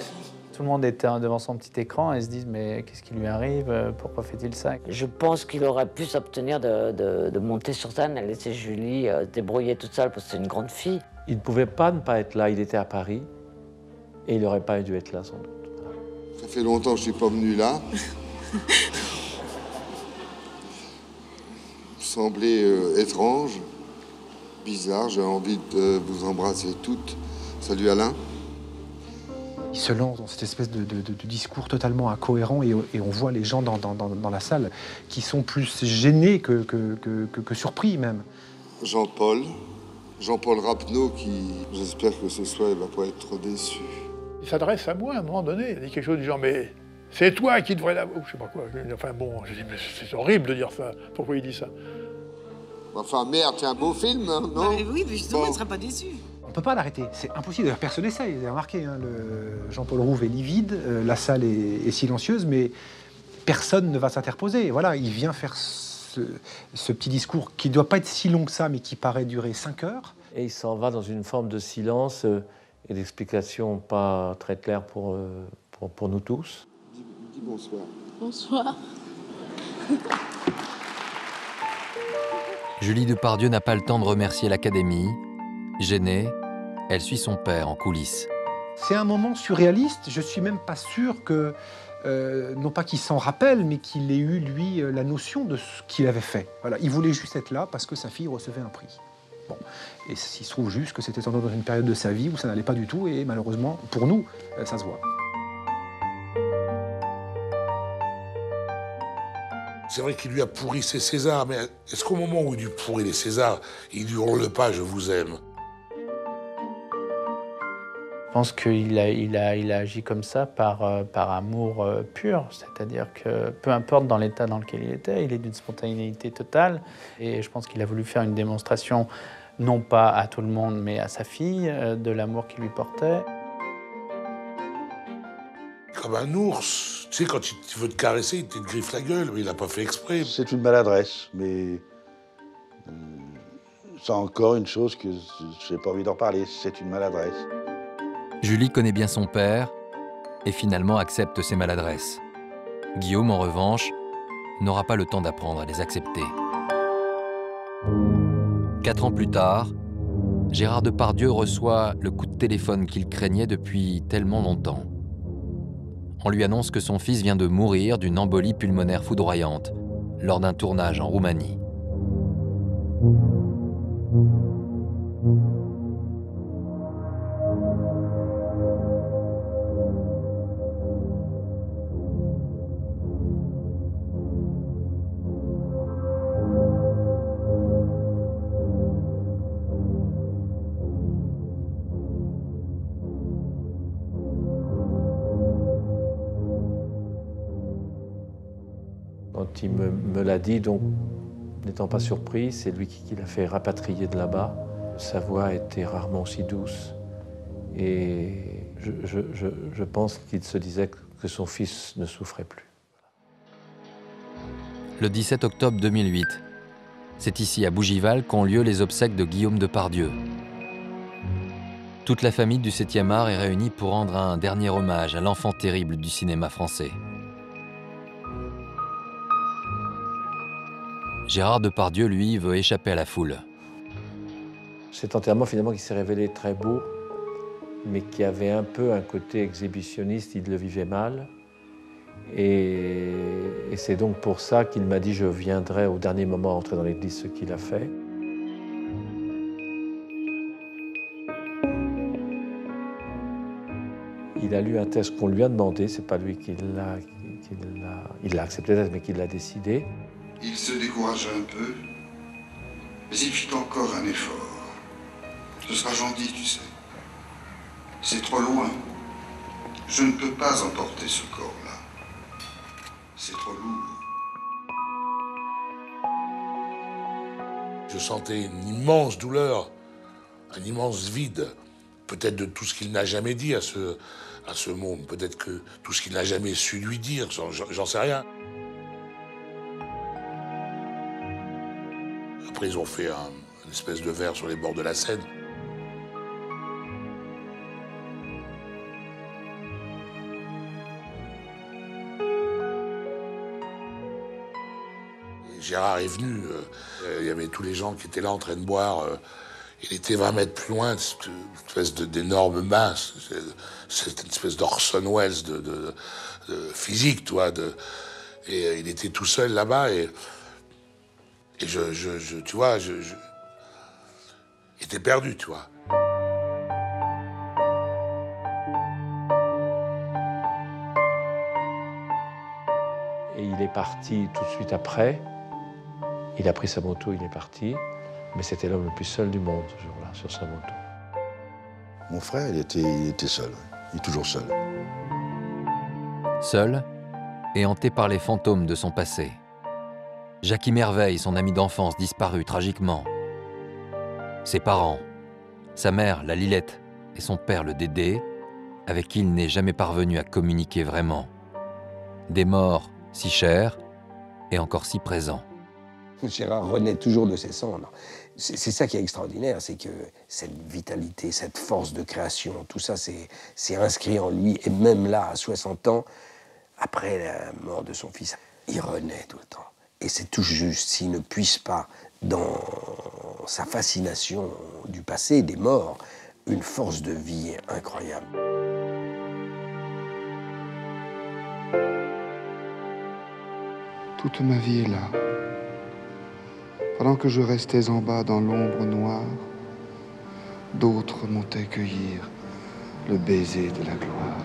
Tout le monde était devant son petit écran et se disent mais qu'est-ce qui lui arrive? Pourquoi fait-il ça? Je pense qu'il aurait pu s'obtenir de monter sur scène et laisser Julie se débrouiller toute seule parce que c'est une grande fille. Il ne pouvait pas ne pas être là, il était à Paris et il n'aurait pas dû être là sans doute. Ça fait longtemps que je ne suis pas venu là. Vous semblez étrange, bizarre, j'ai envie de vous embrasser toutes. Salut Alain. Il se lance dans cette espèce de discours totalement incohérent et on voit les gens dans la salle qui sont plus gênés que surpris même. Jean-Paul Rapneau qui, j'espère que ce soir, il ne va pas être trop déçu. Il s'adresse à moi à un moment donné, il dit quelque chose du genre, mais c'est toi qui devrais l'avoir, ou je sais pas quoi. Enfin bon, je dis, mais c'est horrible de dire ça, pourquoi il dit ça? Enfin merde, c'est un beau film, hein, non? Oui, mais justement, il ne serait pas déçu. On ne peut pas l'arrêter, c'est impossible. D'ailleurs, personne n'essaye. Vous avez remarqué, hein, Jean-Paul Rouve est livide, la salle est silencieuse, mais personne ne va s'interposer. Voilà, il vient faire ce petit discours qui ne doit pas être si long que ça, mais qui paraît durer 5 heures. Et il s'en va dans une forme de silence et d'explication pas très claire pour nous tous. Dis bonsoir. Bonsoir. Julie Depardieu n'a pas le temps de remercier l'Académie. Gênée, elle suit son père en coulisses. C'est un moment surréaliste. Je suis même pas sûr que, non pas qu'il s'en rappelle, mais qu'il ait eu, lui, la notion de ce qu'il avait fait. Voilà, il voulait juste être là parce que sa fille recevait un prix. Bon. Et il se trouve juste que c'était sans doute dans une période de sa vie où ça n'allait pas du tout, et malheureusement, pour nous, ça se voit. C'est vrai qu'il lui a pourri ses Césars, mais est-ce qu'au moment où il lui pourrit les Césars, il lui hurle pas « je vous aime » ? Je pense qu'il a agi comme ça par amour pur, c'est-à-dire que peu importe dans l'état dans lequel il est d'une spontanéité totale. Et je pense qu'il a voulu faire une démonstration, non pas à tout le monde, mais à sa fille, de l'amour qu'il lui portait. comme un ours. Tu sais, quand il veut te caresser, il te griffe la gueule, mais il n'a pas fait exprès. C'est une maladresse, mais c'est encore une chose que j'ai pas envie d'en parler. C'est une maladresse. Julie connaît bien son père et finalement accepte ses maladresses. Guillaume, en revanche, n'aura pas le temps d'apprendre à les accepter. 4 ans plus tard, Gérard Depardieu reçoit le coup de téléphone qu'il craignait depuis tellement longtemps. On lui annonce que son fils vient de mourir d'une embolie pulmonaire foudroyante lors d'un tournage en Roumanie. Quand il me l'a dit, donc, n'étant pas surpris, c'est lui qui l'a fait rapatrier de là-bas. Sa voix était rarement aussi douce. Et je pense qu'il se disait que son fils ne souffrait plus. Le 17 octobre 2008, c'est ici à Bougival qu'ont lieu les obsèques de Guillaume Depardieu. Toute la famille du 7e art est réunie pour rendre un dernier hommage à l'enfant terrible du cinéma français. Gérard Depardieu, lui, veut échapper à la foule. Cet enterrement, finalement, qui s'est révélé très beau, mais qui avait un peu un côté exhibitionniste, il le vivait mal. Et c'est donc pour ça qu'il m'a dit « je viendrai au dernier moment entrer dans l'église », ce qu'il a fait. Il a lu un texte qu'on lui a demandé, c'est pas lui qui l'a accepté, mais qui l'a décidé. Il se découragea un peu, mais il fit encore un effort. Ce sera gentil, tu sais. C'est trop loin. Je ne peux pas emporter ce corps-là. C'est trop lourd. Je sentais une immense douleur, un immense vide. Peut-être de tout ce qu'il n'a jamais dit à ce môme. Peut-être que tout ce qu'il n'a jamais su lui dire, j'en sais rien. Après, ils ont fait une espèce de verre sur les bords de la Seine. Et Gérard est venu, il y avait tous les gens qui étaient là en train de boire. Il était 20 mètres plus loin, cette espèce d'énorme masse. C'est une espèce d'Orson Welles de physique, toi. Et il était tout seul là-bas. Et tu vois, il était perdu, tu vois. Et il est parti tout de suite après. Il a pris sa moto, il est parti. Mais c'était l'homme le plus seul du monde, ce jour-là, sur sa moto. Mon frère, il était seul. Il est toujours seul. Seul et hanté par les fantômes de son passé. Jackie Merveille, son ami d'enfance, disparu tragiquement. Ses parents, sa mère, la Lilette, et son père, le Dédé, avec qui il n'est jamais parvenu à communiquer vraiment. Des morts si chers et encore si présents. Gérard renaît toujours de ses cendres. C'est ça qui est extraordinaire, c'est que cette vitalité, cette force de création, tout ça, c'est inscrit en lui. Et même là, à 60 ans, après la mort de son fils, il renaît tout le temps. Et c'est tout juste s'il ne puisse pas, dans sa fascination du passé, des morts, une force de vie incroyable. Toute ma vie est là. Pendant que je restais en bas dans l'ombre noire, d'autres montaient cueillir le baiser de la gloire.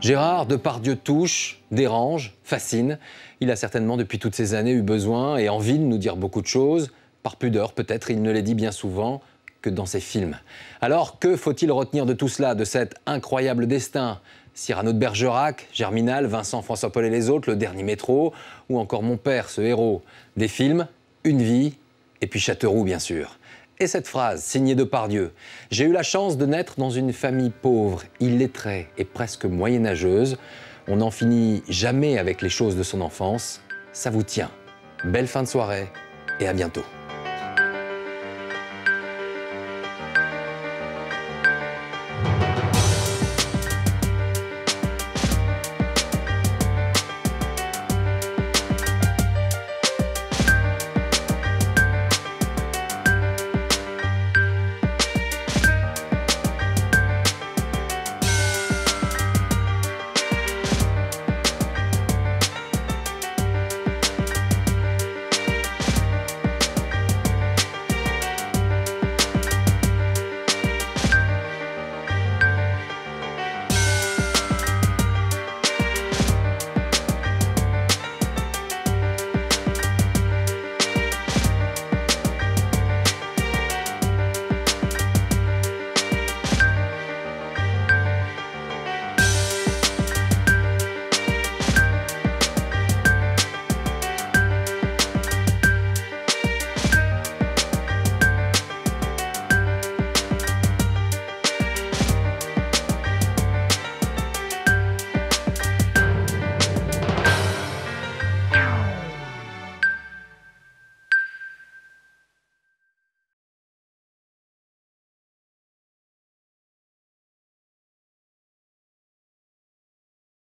Gérard Depardieu touche, dérange, fascine. Il a certainement depuis toutes ces années eu besoin et envie de nous dire beaucoup de choses. Par pudeur peut-être, il ne les dit bien souvent que dans ses films. Alors que faut-il retenir de tout cela, de cet incroyable destin ? Cyrano de Bergerac, Germinal, Vincent, François-Paul et les autres, Le Dernier Métro, ou encore Mon Père, ce héros. Des films, une vie, et puis Châteauroux bien sûr. Et cette phrase, signée Depardieu, « J'ai eu la chance de naître dans une famille pauvre, illettrée et presque moyenâgeuse. On n'en finit jamais avec les choses de son enfance. Ça vous tient. Belle fin de soirée et à bientôt. »